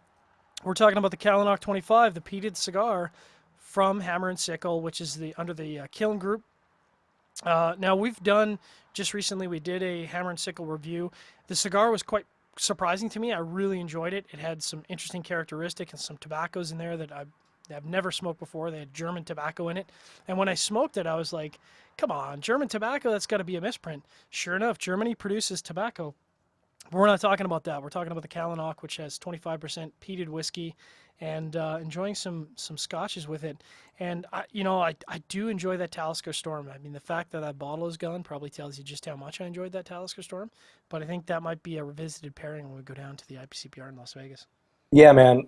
We're talking about the Caleanoch 25, the peated cigar from Hammer and Sickle, which is under the Kiln Group. Now, we've done, just recently, we did a Hammer and Sickle review. The cigar was quite surprising to me. I really enjoyed it. It had some interesting characteristics and some tobaccos in there that I've never smoked before. They had German tobacco in it. And when I smoked it, I was like, come on, German tobacco, that's got to be a misprint. Sure enough, Germany produces tobacco. But we're not talking about that. We're talking about the Caleanoch, which has 25% peated whiskey, and enjoying some scotches with it. And I do enjoy that Talisker Storm. I mean, the fact that bottle is gone probably tells you just how much I enjoyed that Talisker Storm. But I think that might be a revisited pairing when we go down to the IPCPR in Las Vegas. Yeah, man.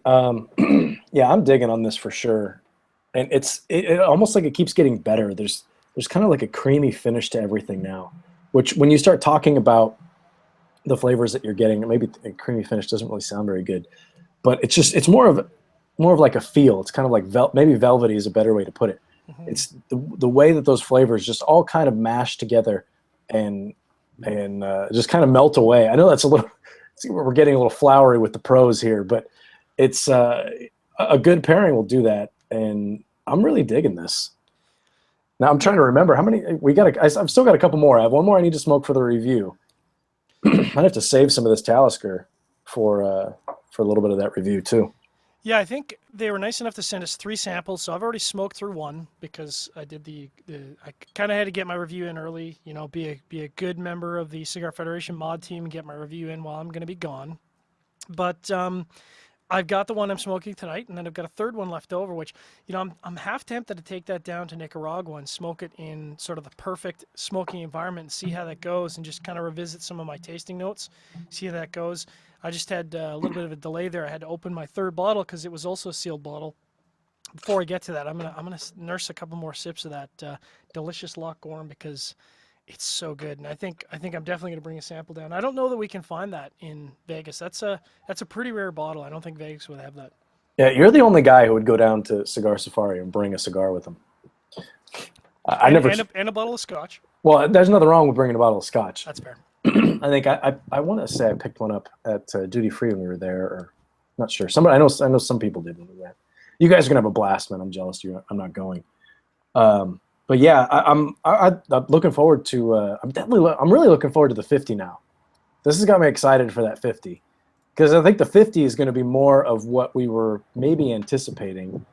Yeah, I'm digging on this for sure. And it almost like it keeps getting better. There's kind of like a creamy finish to everything now, which when you start talking about the flavors that you're getting, maybe a creamy finish doesn't really sound very good, but it's more of like a feel. It's kind of like maybe velvety is a better way to put it. Mm-hmm. It's the way that those flavors just all kind of mash together and just kind of melt away. I know that's a little, we're getting a little flowery with the prose here, but it's a good pairing will do that, and I'm really digging this. Now I'm trying to remember how many we got. I've still got a couple more. I have one more I need to smoke for the review. Might have to save some of this Talisker for a little bit of that review too. Yeah, I think they were nice enough to send us 3 samples, so I've already smoked through one because I did I kind of had to get my review in early, be a good member of the Cigar Federation mod team and get my review in while I'm going to be gone. But I've got the one I'm smoking tonight, and then I've got a third one left over, which, I'm half tempted to take that down to Nicaragua and smoke it in sort of the perfect smoking environment and see how that goes, and just kind of revisit some of my tasting notes, see how that goes. I just had a little bit of a delay there. I had to open my third bottle because it was also a sealed bottle. before I get to that, I'm gonna nurse a couple more sips of that delicious Loch Gorm because it's so good, and I think I'm definitely gonna bring a sample down. I don't know that we can find that in Vegas. That's a pretty rare bottle. I don't think Vegas would have that. Yeah, you're the only guy who would go down to Cigar Safari and bring a cigar with him. I And never. and a bottle of Scotch. Well, there's nothing wrong with bringing a bottle of Scotch. That's fair. I think I want to say I picked one up at duty free when we were there, or not sure. Somebody I know some people did when we were there. You guys are gonna have a blast, man. I'm jealous. I'm not going. But yeah, I'm looking forward to. I'm really looking forward to the 50 now. This has got me excited for that 50 because I think the 50 is going to be more of what we were maybe anticipating,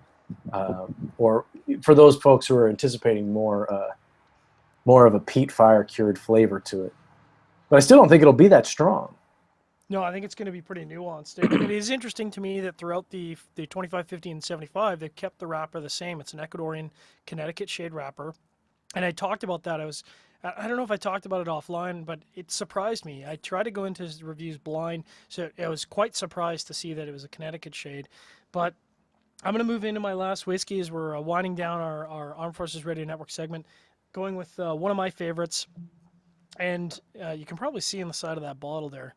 or for those folks who are anticipating more of a peat fire cured flavor to it. But I still don't think it'll be that strong. No, I think it's going to be pretty nuanced. It is interesting to me that throughout the 25, 50, and 75, they've kept the wrapper the same. It's an Ecuadorian Connecticut shade wrapper. And I talked about that. I don't know if I talked about it offline, but it surprised me. I tried to go into his reviews blind, so I was quite surprised to see that it was a Connecticut shade. But I'm going to move into my last whiskey as we're winding down our Armed Forces Radio Network segment, going with one of my favorites. And you can probably see on the side of that bottle there,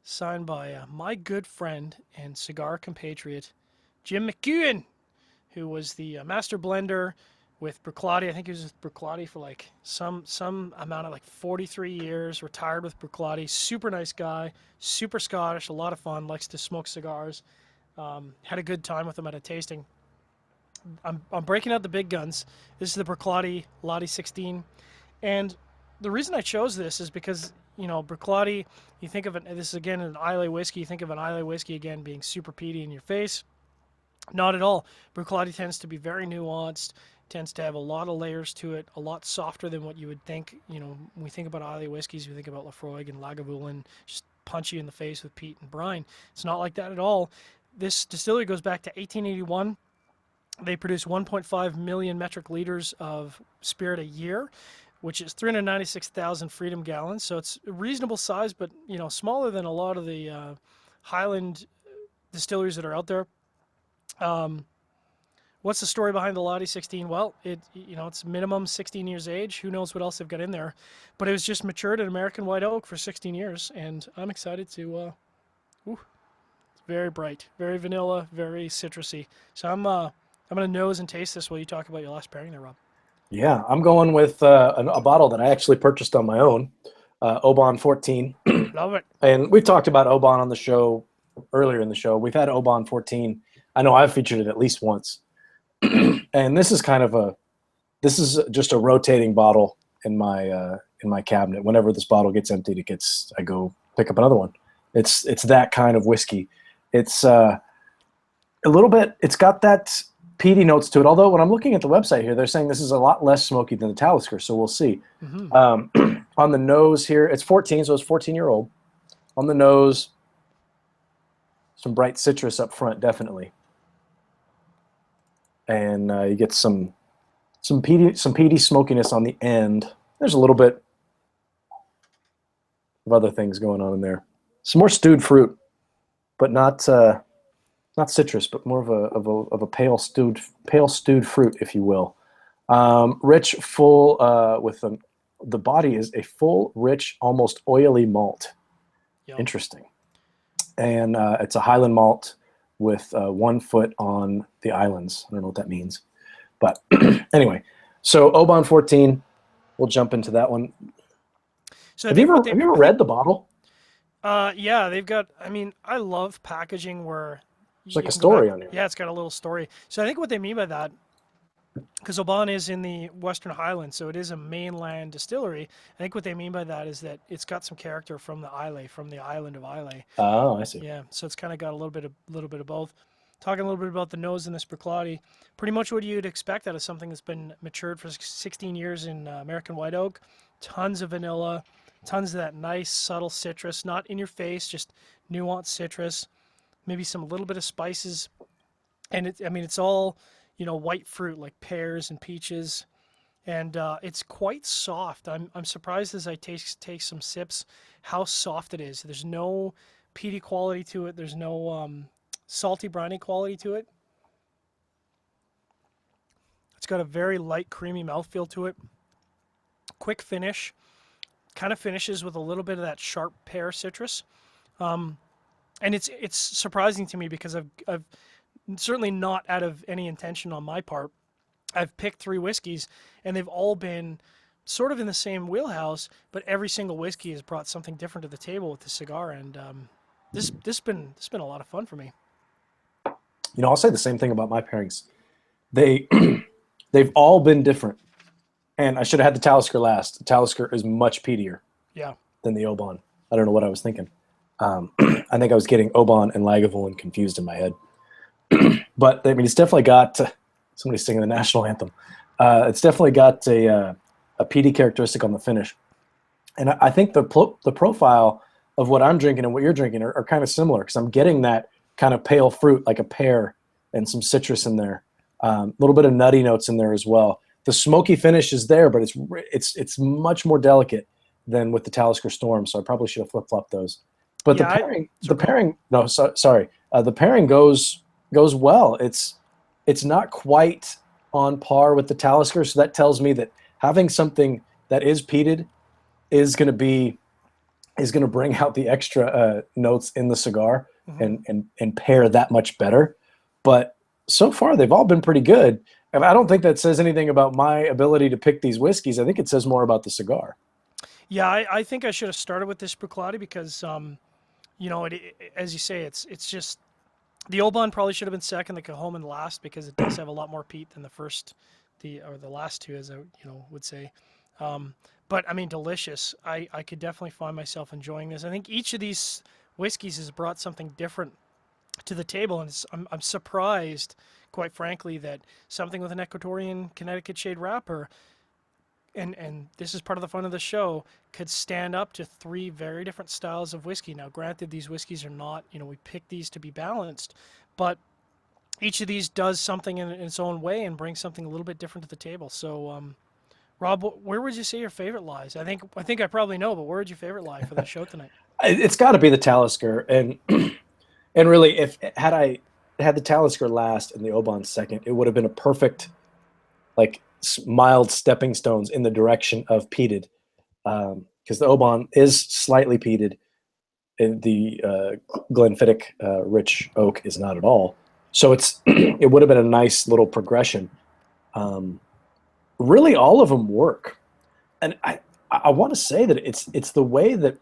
signed by my good friend and cigar compatriot, Jim McEwen, who was the master blender with Bruichladdich. I think he was with Bruichladdich for like some amount of like 43 years, retired with Bruichladdich. Super nice guy, super Scottish, a lot of fun, likes to smoke cigars. Had a good time with him at a tasting. I'm breaking out the big guns. This is the Bruichladdich Lottie 16. And the reason I chose this is because, you know, Bruichladdich, you think of it, this is again an Islay whiskey, you think of an Islay whiskey again being super peaty in your face. Not at all. Bruichladdich tends to be very nuanced, tends to have a lot of layers to it, a lot softer than what you would think. You know, when we think about Islay whiskeys, we think about Lafroig and Lagavulin, just punch you in the face with peat and brine. It's not like that at all. This distillery goes back to 1881. They produce 1.5 million metric liters of spirit a year, which is 396,000 freedom gallons. So it's a reasonable size, but you know, smaller than a lot of the Highland distilleries that are out there. What's the story behind the Lottie 16? Well, it's minimum 16 years age. Who knows what else they've got in there? But it was just matured at American White Oak for 16 years, and I'm excited to. It's very bright, very vanilla, very citrusy. So I'm gonna nose and taste this while you talk about your last pairing there, Rob. Yeah, I'm going with a bottle that I actually purchased on my own, Oban 14. Love it. And we've talked about Oban on the show earlier in the show. We've had Oban 14. I know I've featured it at least once. And this is just a rotating bottle in my cabinet. Whenever this bottle gets emptied, I go pick up another one. It's that kind of whiskey. It's a little bit. It's got that peaty notes to it. Although when I'm looking at the website here, they're saying this is a lot less smoky than the Talisker. So we'll see. Mm-hmm. On the nose here, it's 14, so it's 14-year-old. On the nose, some bright citrus up front, definitely. And you get some peaty smokiness on the end. There's a little bit of other things going on in there. Some more stewed fruit, but not citrus, but more of a pale stewed fruit, if you will. Rich, full, the body is a full, rich, almost oily malt. Yum. Interesting. And it's a Highland malt with 1 foot on the islands. I don't know what that means. But anyway, so Oban 14, we'll jump into that one. So have you ever read the bottle? Yeah, they've got, I love packaging where It's like a story on here. Yeah, it's got a little story. So I think what they mean by that, because Oban is in the Western Highlands, so it is a mainland distillery. I think what they mean by that is that it's got some character from the Islay, from the island of Islay. Oh, I see. Yeah, so it's kind of got a little bit of both. Talking a little bit about the nose in this Bruichladdich, pretty much what you'd expect out of something that's been matured for 16 years in American White Oak. Tons of vanilla, tons of that nice subtle citrus, not in your face, just nuanced citrus. Maybe some little bit of spices, and it's all, white fruit like pears and peaches, and it's quite soft. I'm surprised as I take some sips how soft it is. There's no peaty quality to it. There's no salty briny quality to it. got a very light, creamy mouthfeel to it. Quick finish. Kind of finishes with a little bit of that sharp pear citrus. And it's surprising to me because I've certainly not out of any intention on my part. I've picked 3 whiskeys, and they've all been sort of in the same wheelhouse, but every single whiskey has brought something different to the table with the cigar, and this has been a lot of fun for me. You know, I'll say the same thing about my pairings. They they've all been different, and I should have had the Talisker last. The Talisker is much peatier Yeah, than the Oban. I don't know what I was thinking. I think I was getting Oban and Lagavulin confused in my head. But I mean, it's definitely got somebody's singing the national anthem. It's definitely got a peaty characteristic on the finish, and I think the profile of what I'm drinking and what you're drinking are kind of similar because I'm getting that kind of pale fruit like a pear and some citrus in there, a little bit of nutty notes in there as well. The smoky finish is there, but it's much more delicate than with the Talisker Storm. So I probably should have flip flopped those. But Yeah, the pairing goes well. It's not quite on par with the Talisker, so that tells me that having something that is peated is going to bring out the extra notes in the cigar and pair that much better. But so far, they've all been pretty good. And I don't think that says anything about my ability to pick these whiskeys. I think it says more about the cigar. Yeah, I think I should have started with this Bruichladdich because, as you say, it's just the Oban probably should have been second, the Cahoman last because it does have a lot more peat than the last 2, as I would say. But I mean, delicious. I could definitely find myself enjoying this. I think each of these whiskeys has brought something different to the table, and I'm surprised, quite frankly, that something with an Ecuadorian Connecticut shade wrapper. And this is part of the fun of the show, could stand up to 3 very different styles of whiskey. Now, granted, these whiskeys are not, we pick these to be balanced, but each of these does something in its own way and brings something a little bit different to the table. So, Rob, where would you say your favorite lies? I think I probably know, but where would your favorite lie for the show tonight? It's got to be the Talisker, and really, if had I had the Talisker last and the Oban second, it would have been a perfect, like, mild stepping stones in the direction of peated, because the Oban is slightly peated, and the Glenfiddich rich oak is not at all. So it would have been a nice little progression. Really, all of them work, and I want to say that it's the way that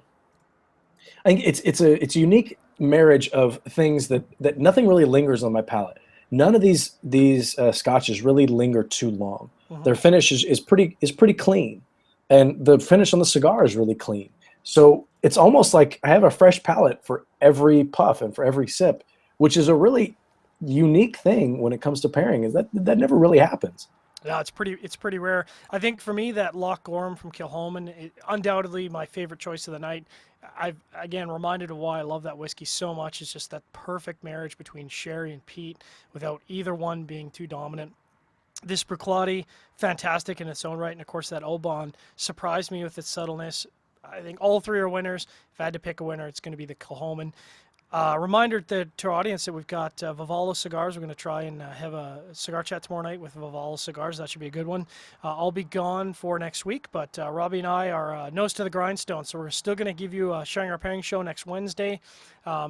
I think it's a unique marriage of things that nothing really lingers on my palate. None of these scotches really linger too long. Their finish is pretty clean, and the finish on the cigar is really clean. So it's almost like I have a fresh palate for every puff and for every sip, which is a really unique thing when it comes to pairing. Is that never really happens. Yeah, it's pretty rare. I think for me, that Loch Gorham from Kilchoman, undoubtedly my favorite choice of the night. I've again reminded of why I love that whiskey so much. It's just that perfect marriage between sherry and peat, without either one being too dominant. This Bruichladdich, fantastic in its own right, and of course that Oban surprised me with its subtleness. I think all 3 are winners. If I had to pick a winner, it's going to be the Kilchoman. Reminder to our audience that we've got Vivalo Cigars. We're going to try and have a cigar chat tomorrow night with Vivalo Cigars. That should be a good one. I'll be gone for next week, but Robbie and I are nose to the grindstone, so we're still going to give you a Sharing Our Pairing show next Wednesday.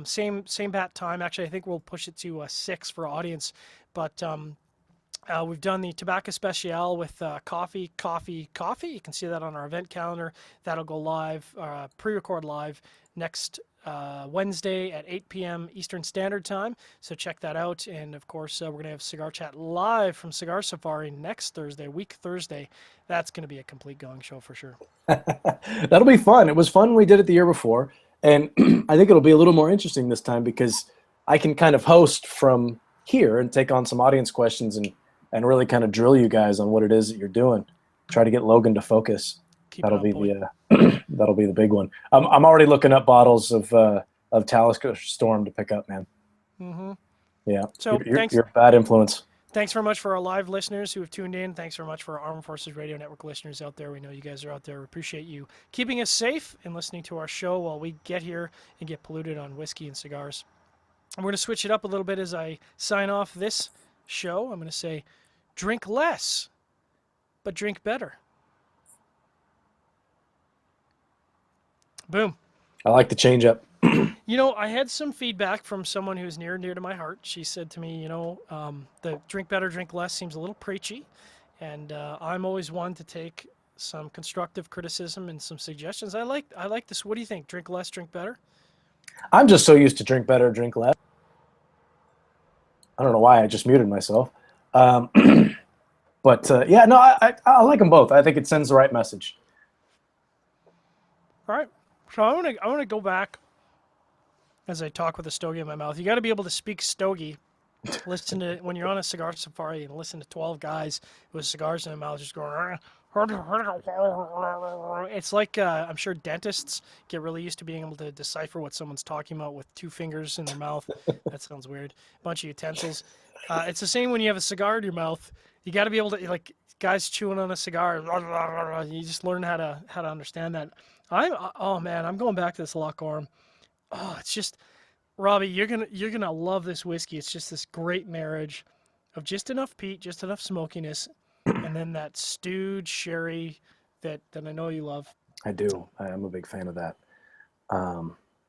Same bat time. Actually, I think we'll push it to 6 for audience, but we've done the Tobacco Special with coffee. You can see that on our event calendar. That'll go live, pre-record live next Wednesday at 8 p.m. Eastern Standard Time. So check that out. And of course, we're going to have Cigar Chat live from Cigar Safari next Thursday, week Thursday. That's going to be a complete going show for sure. That'll be fun. It was fun when we did it the year before. And I think it'll be a little more interesting this time because I can kind of host from here and take on some audience questions and really kind of drill you guys on what it is that you're doing. Try to get Logan to focus. That'll be the big one. I'm already looking up bottles of Talisker Storm to pick up, man. Mm-hmm. Yeah. So you're a bad influence. Thanks very much for our live listeners who have tuned in. Thanks very much for our Armed Forces Radio Network listeners out there. We know you guys are out there. We appreciate you keeping us safe and listening to our show while we get here and get polluted on whiskey and cigars. I'm going to switch it up a little bit as I sign off this show. I'm going to say Drink less, but drink better. Boom. I like the change up. You know, I had some feedback from someone who's near and dear to my heart. She said to me, the drink better, drink less seems a little preachy. And I'm always one to take some constructive criticism and some suggestions. I like this. What do you think? Drink less, drink better? I'm just so used to drink better, drink less. I don't know why I just muted myself. But yeah, no, I like them both. I think it sends the right message. All right. So I want to go back as I talk with a stogie in my mouth. You got to be able to speak stogie. Listen to when you're on a cigar safari and listen to 12 guys with cigars in their mouth just going. It's like I'm sure dentists get really used to being able to decipher what someone's talking about with two fingers in their mouth. That sounds weird. A bunch of utensils. It's the same when you have a cigar in your mouth. You got to be able to, like guys chewing on a cigar. You just learn how to understand that. Oh man, I'm going back to this Loch Gorham. Oh, it's just, Robbie, you're gonna love this whiskey. It's just this great marriage of just enough peat, just enough smokiness, and then that stewed sherry that I know you love. I do. I'm a big fan of that.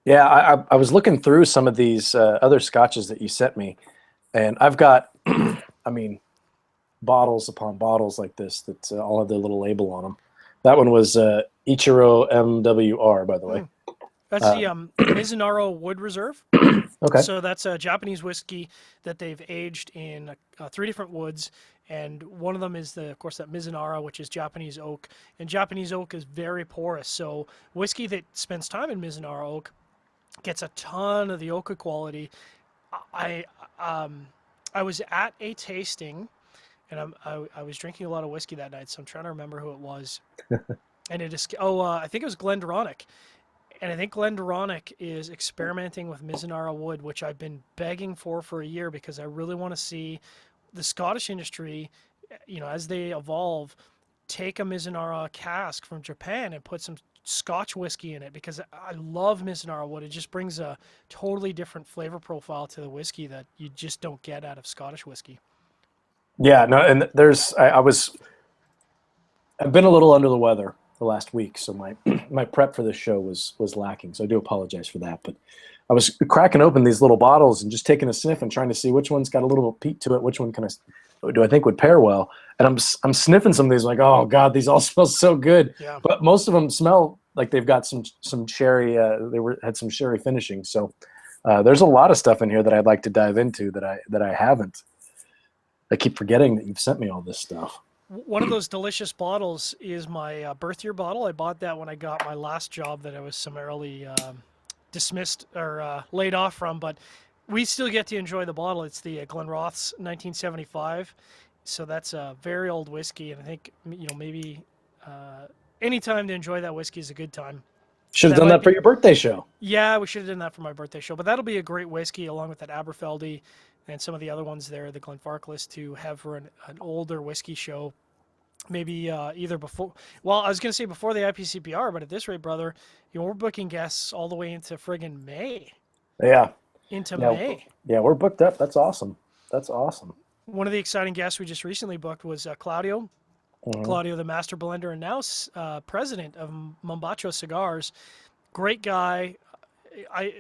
Yeah, I was looking through some of these other scotches that you sent me, and I've got, I mean, bottles upon bottles like this that all have their little label on them. That one was Ichiro MWR, by the way. That's the Mizunara Wood Reserve. Okay. So that's a Japanese whiskey that they've aged in 3 different woods, and one of them is of course that Mizunara, which is Japanese oak, and Japanese oak is very porous. So whiskey that spends time in Mizunara oak gets a ton of the oak quality. I was at a tasting, and I was drinking a lot of whiskey that night, so I'm trying to remember who it was. And it is I think it was Glendronach. And I think Glendronach is experimenting with Mizunara wood, which I've been begging for a year because I really want to see the Scottish industry, as they evolve, take a Mizunara cask from Japan and put some Scotch whiskey in it, because I love Mizunara wood. It just brings a totally different flavor profile to the whiskey that you just don't get out of Scottish whiskey. Yeah, no, and I've been a little under the weather the last week, so my prep for this show was lacking. So I do apologize for that. But I was cracking open these little bottles and just taking a sniff and trying to see which one's got a little peat to it, which one do I think would pair well. And I'm sniffing some of these, like, oh god, these all smell so good. Yeah. But most of them smell like they've got some sherry. Had some sherry finishing. So there's a lot of stuff in here that I'd like to dive into that I haven't. I keep forgetting that you've sent me all this stuff. One of those delicious bottles is my birth year bottle. I bought that when I got my last job that I was summarily dismissed or laid off from, but we still get to enjoy the bottle. It's the Glenrothes 1975. So that's a very old whiskey, and I think maybe any time to enjoy that whiskey is a good time. Should have done that for your birthday show. Yeah, we should have done that for my birthday show, but that'll be a great whiskey along with that Aberfeldy and some of the other ones there, the Glenfarclas, to have for an older whiskey show. Maybe either before, well, I was going to say before the IPCPR, but at this rate, brother, we're booking guests all the way into friggin' May. Yeah. May. Yeah, we're booked up. That's awesome. That's awesome. One of the exciting guests we just recently booked was Claudio. Mm-hmm. Claudio, the master blender and now president of Mombacho Cigars. Great guy.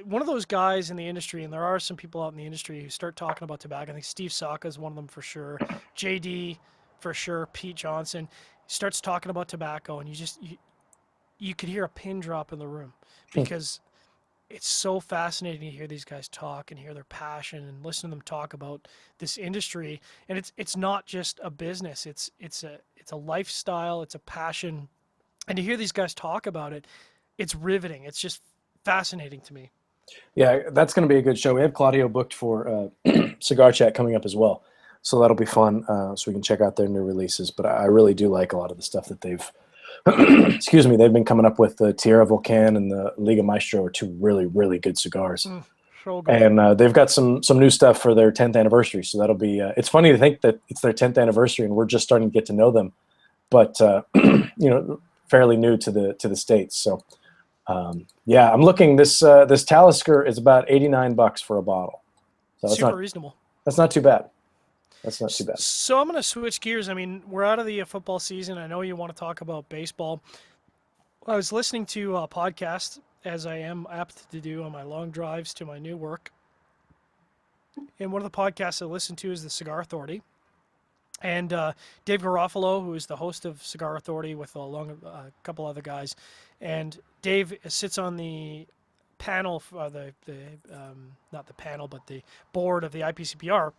One of those guys in the industry, and there are some people out in the industry who start talking about tobacco. I think Steve Saka is one of them for sure. JD for sure. Pete Johnson starts talking about tobacco, and you could hear a pin drop in the room because it's so fascinating to hear these guys talk and hear their passion and listen to them talk about this industry. And it's not just a business. It's a lifestyle. It's a passion. And to hear these guys talk about it, it's riveting. It's just fascinating to me. Yeah, that's going to be a good show. We have Claudio booked for Cigar Chat coming up as well. So that'll be fun, so we can check out their new releases. But I really do like a lot of the stuff that they've they've been coming up with. The Tierra Volcan and the Liga Maestro are 2 really, really good cigars. So good. And they've got some new stuff for their 10th anniversary. So that'll be it's funny to think that it's their 10th anniversary and we're just starting to get to know them. But, fairly new to the States. So, yeah, I'm looking. This Talisker is about $89 for a bottle. So Super reasonable. That's not too bad. That's not too bad. So I'm going to switch gears. I mean, we're out of the football season. I know you want to talk about baseball. I was listening to a podcast, as I am apt to do on my long drives to my new work. And one of the podcasts I listened to is the Cigar Authority. And Dave Garofalo, who is the host of Cigar Authority with a couple other guys. And Dave sits on the panel, not the panel, but the board of the IPCPR.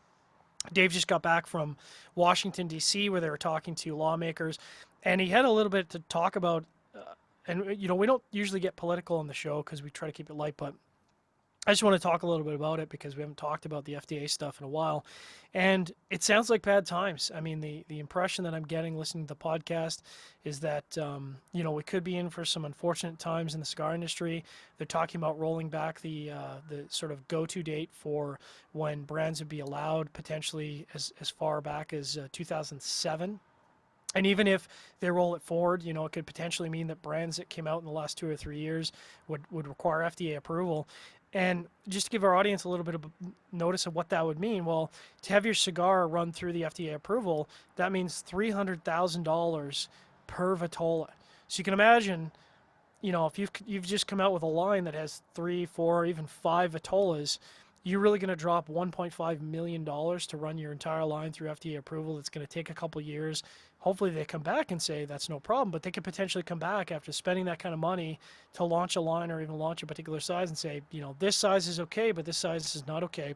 Dave just got back from Washington, D.C., where they were talking to lawmakers. And he had a little bit to talk about. And, we don't usually get political on the show because we try to keep it light, but I just want to talk a little bit about it because we haven't talked about the FDA stuff in a while. And it sounds like bad times. I mean, the impression that I'm getting listening to the podcast is that, we could be in for some unfortunate times in the cigar industry. They're talking about rolling back the sort of go-to date for when brands would be allowed potentially as far back as 2007. And even if they roll it forward, it could potentially mean that brands that came out in the last 2 or 3 years would require FDA approval. And just to give our audience a little bit of notice of what that would mean, well, to have your cigar run through the FDA approval, that means $300,000 per vitola. So you can imagine, if you've just come out with a line that has 3, 4, even 5 vitolas, you're really going to drop $1.5 million to run your entire line through FDA approval. It's going to take a couple years. Hopefully they come back and say that's no problem, but they could potentially come back after spending that kind of money to launch a line or even launch a particular size and say, this size is okay, but this size is not okay.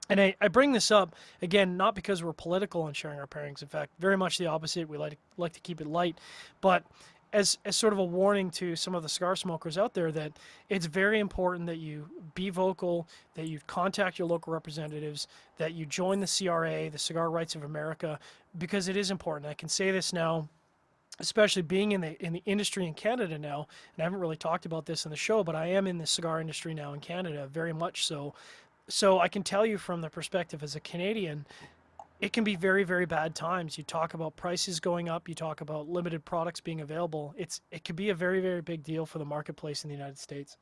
And I bring this up, again, not because we're political on sharing our pairings. In fact, very much the opposite. We like to keep it light. But as sort of a warning to some of the cigar smokers out there that it's very important that you be vocal, that you contact your local representatives, that you join the CRA, the Cigar Rights of America, because it is important. I can say this now, especially being in the industry in Canada now, and I haven't really talked about this in the show, but I am in the cigar industry now in Canada, very much so. So I can tell you from the perspective as a Canadian, it can be very, very bad times. You talk about prices going up. You talk about limited products being available. It could be a very, very big deal for the marketplace in the United States.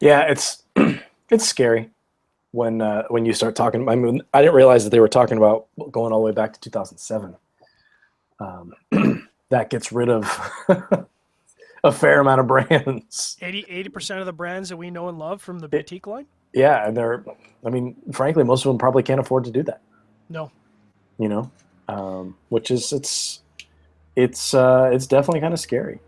Yeah, it's it's scary when you start talking. I mean, I didn't realize that they were talking about going all the way back to 2007. That gets rid of a fair amount of brands. 80% of the brands that we know and love from the boutique line? Yeah, and frankly, most of them probably can't afford to do that. No. Which is it's definitely kind of scary.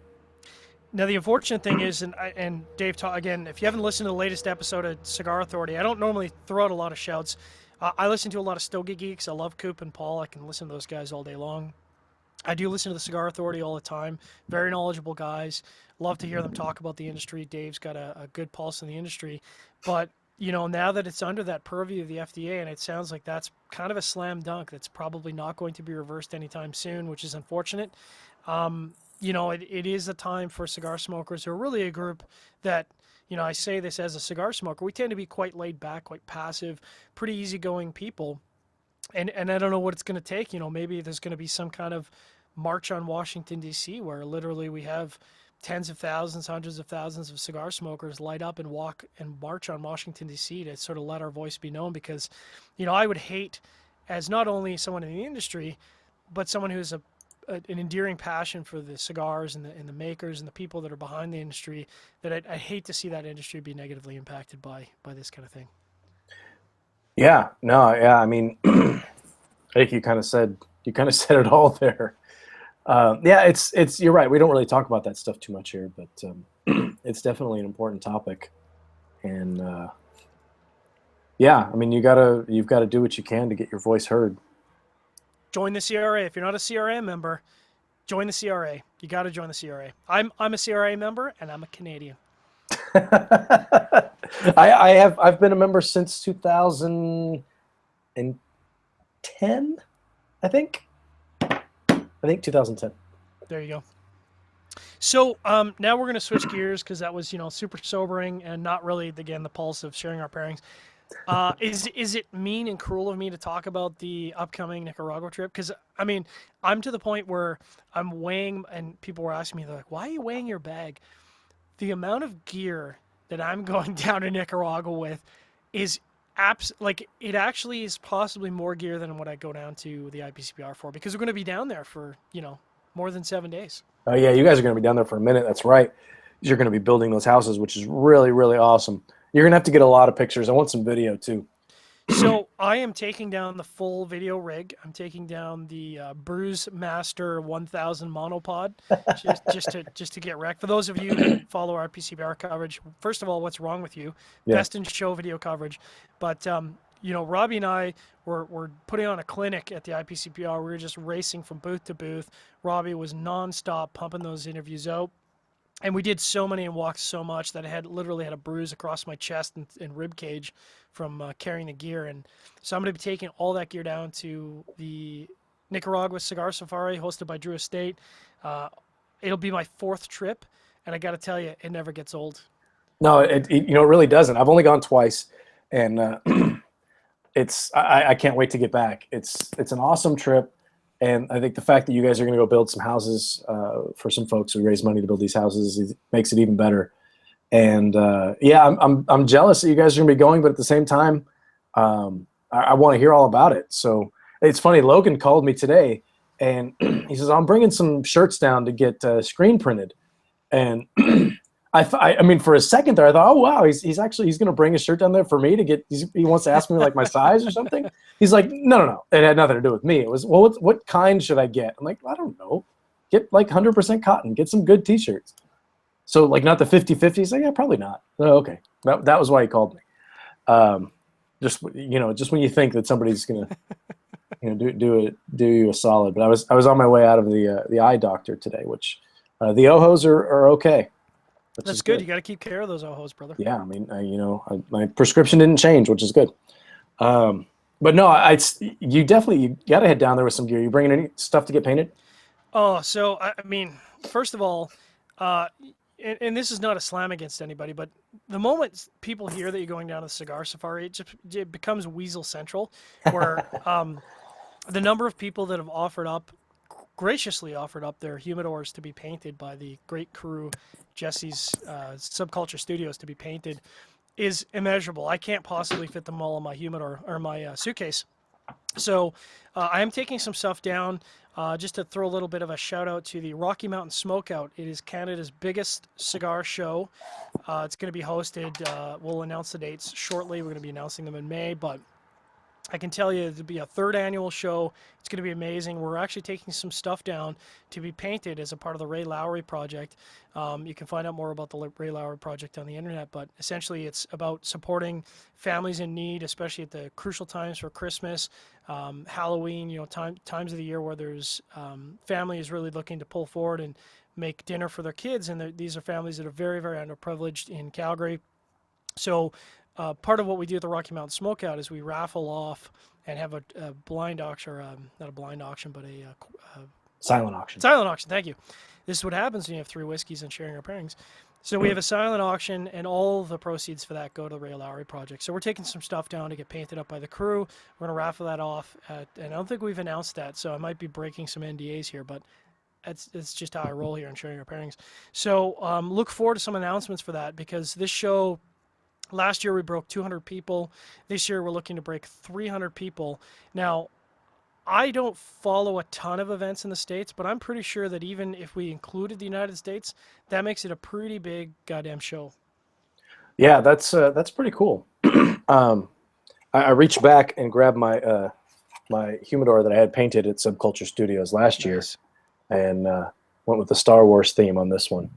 Now the unfortunate thing is, and Dave, again, if you haven't listened to the latest episode of Cigar Authority, I don't normally throw out a lot of shouts. I listen to a lot of Stogie Geeks. I love Coop and Paul. I can listen to those guys all day long. I do listen to the Cigar Authority all the time. Very knowledgeable guys. Love to hear them talk about the industry. Dave's got a good pulse in the industry. But, now that it's under that purview of the FDA, and it sounds like that's kind of a slam dunk, that's probably not going to be reversed anytime soon, which is unfortunate. It is a time for cigar smokers who are really a group that, I say this as a cigar smoker, we tend to be quite laid back, quite passive, pretty easygoing people. And I don't know what it's going to take. Maybe there's going to be some kind of march on Washington, D.C., where literally we have tens of thousands, hundreds of thousands of cigar smokers light up and walk and march on Washington, D.C. to sort of let our voice be known. Because, I would hate, as not only someone in the industry, but someone who has an endearing passion for the cigars and the makers and the people that are behind the industry, that I hate to see that industry be negatively impacted by this kind of thing. Yeah, no, yeah. I mean, I think you kind of said it all there. Yeah, it's you're right. We don't really talk about that stuff too much here, but it's definitely an important topic. And yeah, I mean, you've got to do what you can to get your voice heard. Join the CRA. If you're not a CRA member, join the CRA. You got to join the CRA. I'm a CRA member, and I'm a Canadian. I've been a member since 2010, I think 2010. There you go. So now we're going to switch gears because that was super sobering and not really again the pulse of sharing our pairings. Is it mean and cruel of me to talk about the upcoming Nicaragua trip? Because I mean, I'm to the point where I'm weighing, and people were asking me, they're like, "Why are you weighing your bag?" The amount of gear that I'm going down to Nicaragua with is like it actually is possibly more gear than what I go down to the IPCPR for, because we're going to be down there for, more than 7 days. Oh yeah, you guys are going to be down there for a minute. That's right. You're going to be building those houses, which is really, really awesome. You're going to have to get a lot of pictures. I want some video too. So I am taking down the full video rig. I'm taking down the Bruise Master 1000 monopod, just to get wrecked. For those of you who follow our PCBR coverage, first of all, what's wrong with you? Yeah. Best in show video coverage. But Robbie and I were putting on a clinic at the IPCPR. We were just racing from booth to booth. Robbie was nonstop pumping those interviews out. And we did so many and walked so much that I literally had a bruise across my chest and rib cage from carrying the gear. And so I'm going to be taking all that gear down to the Nicaragua Cigar Safari hosted by Drew Estate. It'll be my 4th trip, and I got to tell you, it never gets old. No, it really doesn't. I've only gone twice, and I can't wait to get back. It's an awesome trip. And I think the fact that you guys are going to go build some houses for some folks who raise money to build these houses makes it even better. And yeah, I'm jealous that you guys are going to be going, but at the same time, I want to hear all about it. So it's funny. Logan called me today, and he says I'm bringing some shirts down to get screen printed. And I mean, for a second there, I thought, oh wow, he's going to bring a shirt down there for me to get. He wants to ask me like my size or something. He's like, no, it had nothing to do with me. It was, well, what kind should I get? I'm like, I don't know, get like 100% cotton, get some good T-shirts. So like not the 50-50. He's like, yeah, probably not. Oh, okay, that was why he called me. Just when you think that somebody's gonna do you a solid. But I was on my way out of the eye doctor today, which the ojos are okay. That's good. You got to keep care of those ojos, brother. Yeah, I mean, my prescription didn't change, which is good. But no, you got to head down there with some gear. You bringing any stuff to get painted? Oh, so I mean, first of all, and this is not a slam against anybody, but the moment people hear that you're going down to the cigar safari, it becomes Weasel Central, where the number of people that have graciously offered up their humidors to be painted by the great crew, Jesse's Subculture Studios, to be painted is immeasurable. I can't possibly fit them all in my humidor or my suitcase. So I am taking some stuff down just to throw a little bit of a shout out to the Rocky Mountain Smokeout. It is Canada's biggest cigar show. It's going to be hosted. We'll announce the dates shortly. We're going to be announcing them in May, but I can tell you it'll be a 3rd annual show. It's going to be amazing. We're actually taking some stuff down to be painted as a part of the Ray Lowry project. You can find out more about the Ray Lowry project on the internet, but essentially it's about supporting families in need, especially at the crucial times for Christmas, Halloween, times of the year where there's family is really looking to pull forward and make dinner for their kids. And these are families that are very, very underprivileged in Calgary. So part of what we do at the Rocky Mountain Smokeout is we raffle off and have a blind auction, or not a blind auction, but a silent auction. Silent auction, thank you. This is what happens when you have 3 whiskeys and sharing our pairings. So we have a silent auction, and all the proceeds for that go to the Ray Lowry project. So we're taking some stuff down to get painted up by the crew. We're going to raffle that off, and I don't think we've announced that, so I might be breaking some NDAs here, but it's just how I roll here on sharing our pairings. So look forward to some announcements for that, because this show, last year we broke 200 people. This year we're looking to break 300 people. Now, I don't follow a ton of events in the States, but I'm pretty sure that even if we included the United States, that makes it a pretty big goddamn show. Yeah, that's pretty cool. I reached back and grabbed my my humidor that I had painted at Subculture Studios last year, and went with the Star Wars theme on this one,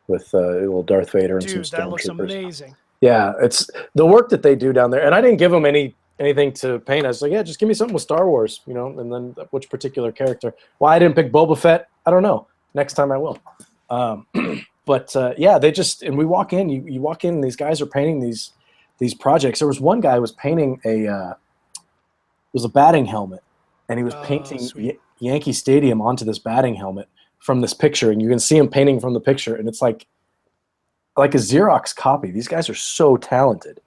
with a little Darth Vader and some stormtroopers. That looks amazing. Yeah, it's the work that they do down there, and I didn't give them anything to paint. I was like, yeah, just give me something with Star Wars, and then which particular character. Why I didn't pick Boba Fett, I don't know. Next time I will. But yeah, and we walk in. You walk in, and these guys are painting these projects. There was one guy who was painting it was a batting helmet, and he was painting Yankee Stadium onto this batting helmet from this picture, and you can see him painting from the picture, and it's like a Xerox copy. These guys are so talented.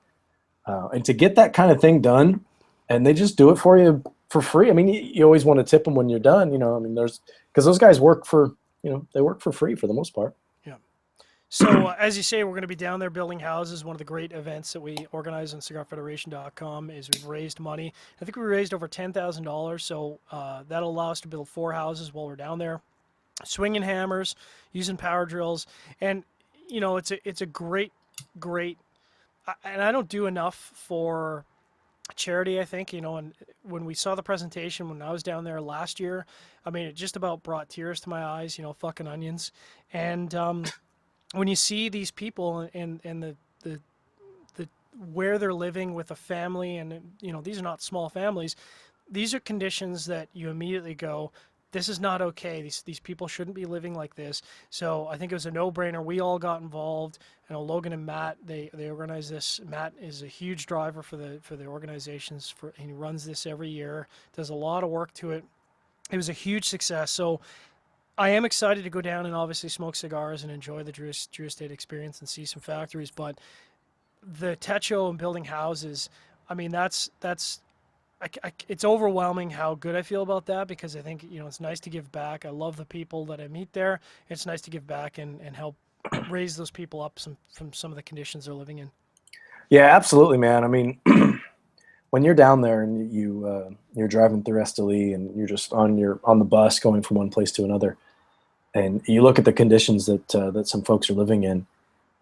And to get that kind of thing done, and they just do it for you for free. I mean, you always want to tip them when you're done, I mean, because those guys work for, they work for free for the most part. Yeah. So, as you say, we're going to be down there building houses. One of the great events that we organize on cigarfederation.com is we've raised money. I think we raised over $10,000, so that'll allow us to build 4 houses while we're down there, swinging hammers, using power drills, and it's a great. And I don't do enough for charity, I think, and when we saw the presentation when I was down there last year, I mean, it just about brought tears to my eyes, fucking onions. And when you see these people and the where they're living with a family, and these are not small families, these are conditions that you immediately go, this is not okay. These people shouldn't be living like this. So I think it was a no-brainer. We all got involved. I know Logan and Matt, they organized this. Matt is a huge driver for the organizations. He runs this every year, does a lot of work to it. It was a huge success. So I am excited to go down and obviously smoke cigars and enjoy the Drew Estate experience and see some factories. But the techo and building houses, I mean, it's overwhelming how good I feel about that, because I think, it's nice to give back. I love the people that I meet there. It's nice to give back and help raise those people up from some of the conditions they're living in. Yeah, absolutely, man. I mean, when you're down there and you're driving through Esteli and you're just on the bus going from one place to another, and you look at the conditions that some folks are living in,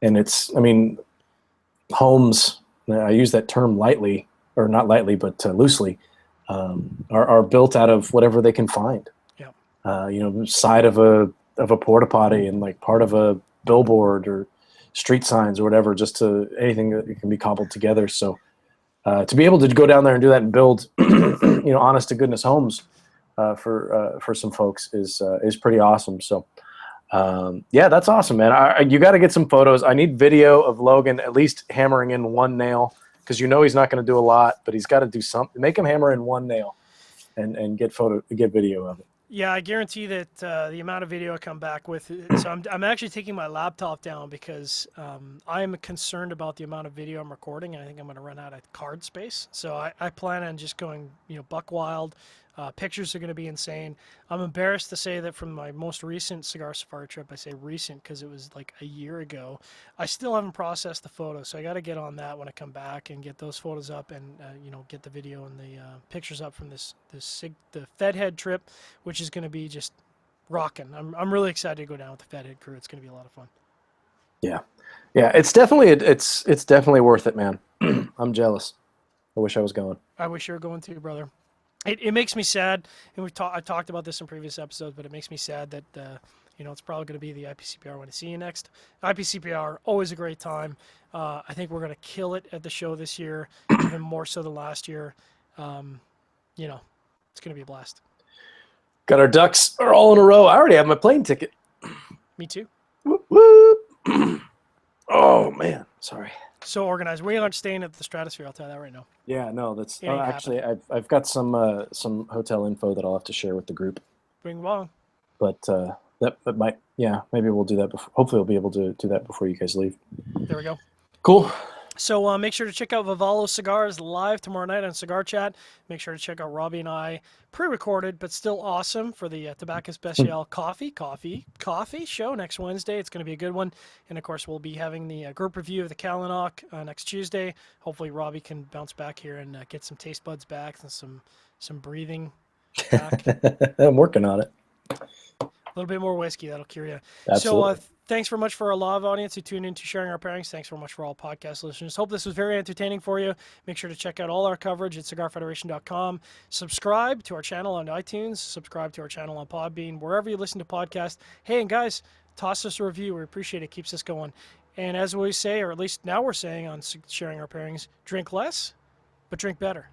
and I mean, homes, I use that term lightly, or not lightly, but loosely, are built out of whatever they can find. Yeah. Side of a porta potty and like part of a billboard or street signs or whatever, just to anything that can be cobbled together. So to be able to go down there and do that and build, honest to goodness homes for some folks is pretty awesome. So yeah, that's awesome, man. You got to get some photos. I need video of Logan at least hammering in one nail, because he's not going to do a lot, but he's got to do something. Make him hammer in one nail and get video of it. Yeah, I guarantee that the amount of video I come back with. So I'm actually taking my laptop down because I am concerned about the amount of video I'm recording, and I think I'm going to run out of card space. So I plan on just going, buck wild. Pictures are going to be insane. I'm embarrassed to say that from my most recent cigar safari trip, I say recent because it was like a year ago, I still haven't processed the photos. So I got to get on that when I come back and get those photos up and, get the video and the pictures up from the Fedhead trip, which is going to be just rocking. I'm really excited to go down with the Fedhead crew. It's going to be a lot of fun. Yeah. Yeah. It's definitely worth it, man. I'm jealous. I wish I was going. I wish you were going too, brother. It makes me sad, and I talked about this in previous episodes, but it makes me sad that it's probably going to be the IPCPR when I see you next. IPCPR, always a great time. I think we're going to kill it at the show this year, even more so than last year. It's going to be a blast. Got our ducks are all in a row. I already have my plane ticket. Me too. Whoop, whoop. Oh man, sorry. So organized. We aren't staying at the Stratosphere. I'll tell you that right now. Yeah, no, that's actually I've got some hotel info that I'll have to share with the group. Bring along. But that might, maybe we'll do that before. Hopefully, we'll be able to do that before you guys leave. There we go. Cool. So make sure to check out Vivalo Cigars live tomorrow night on Cigar Chat. Make sure to check out Robbie and I, pre-recorded but still awesome, for the Tobacco Special coffee show next Wednesday. It's going to be a good one. And of course, we'll be having the group review of the Caleanoch next Tuesday. Hopefully, Robbie can bounce back here and get some taste buds back and some breathing back. I'm working on it. A little bit more whiskey, that'll cure you. Absolutely. So thanks very much for our live audience who tuned in to Sharing Our Pairings. Thanks very much for all podcast listeners. Hope this was very entertaining for you. Make sure to check out all our coverage at cigarfederation.com. Subscribe to our channel on iTunes. Subscribe to our channel on Podbean, wherever you listen to podcasts. Hey, and guys, toss us a review. We appreciate it. It keeps us going. And as we say, or at least now we're saying on Sharing Our Pairings, drink less, but drink better.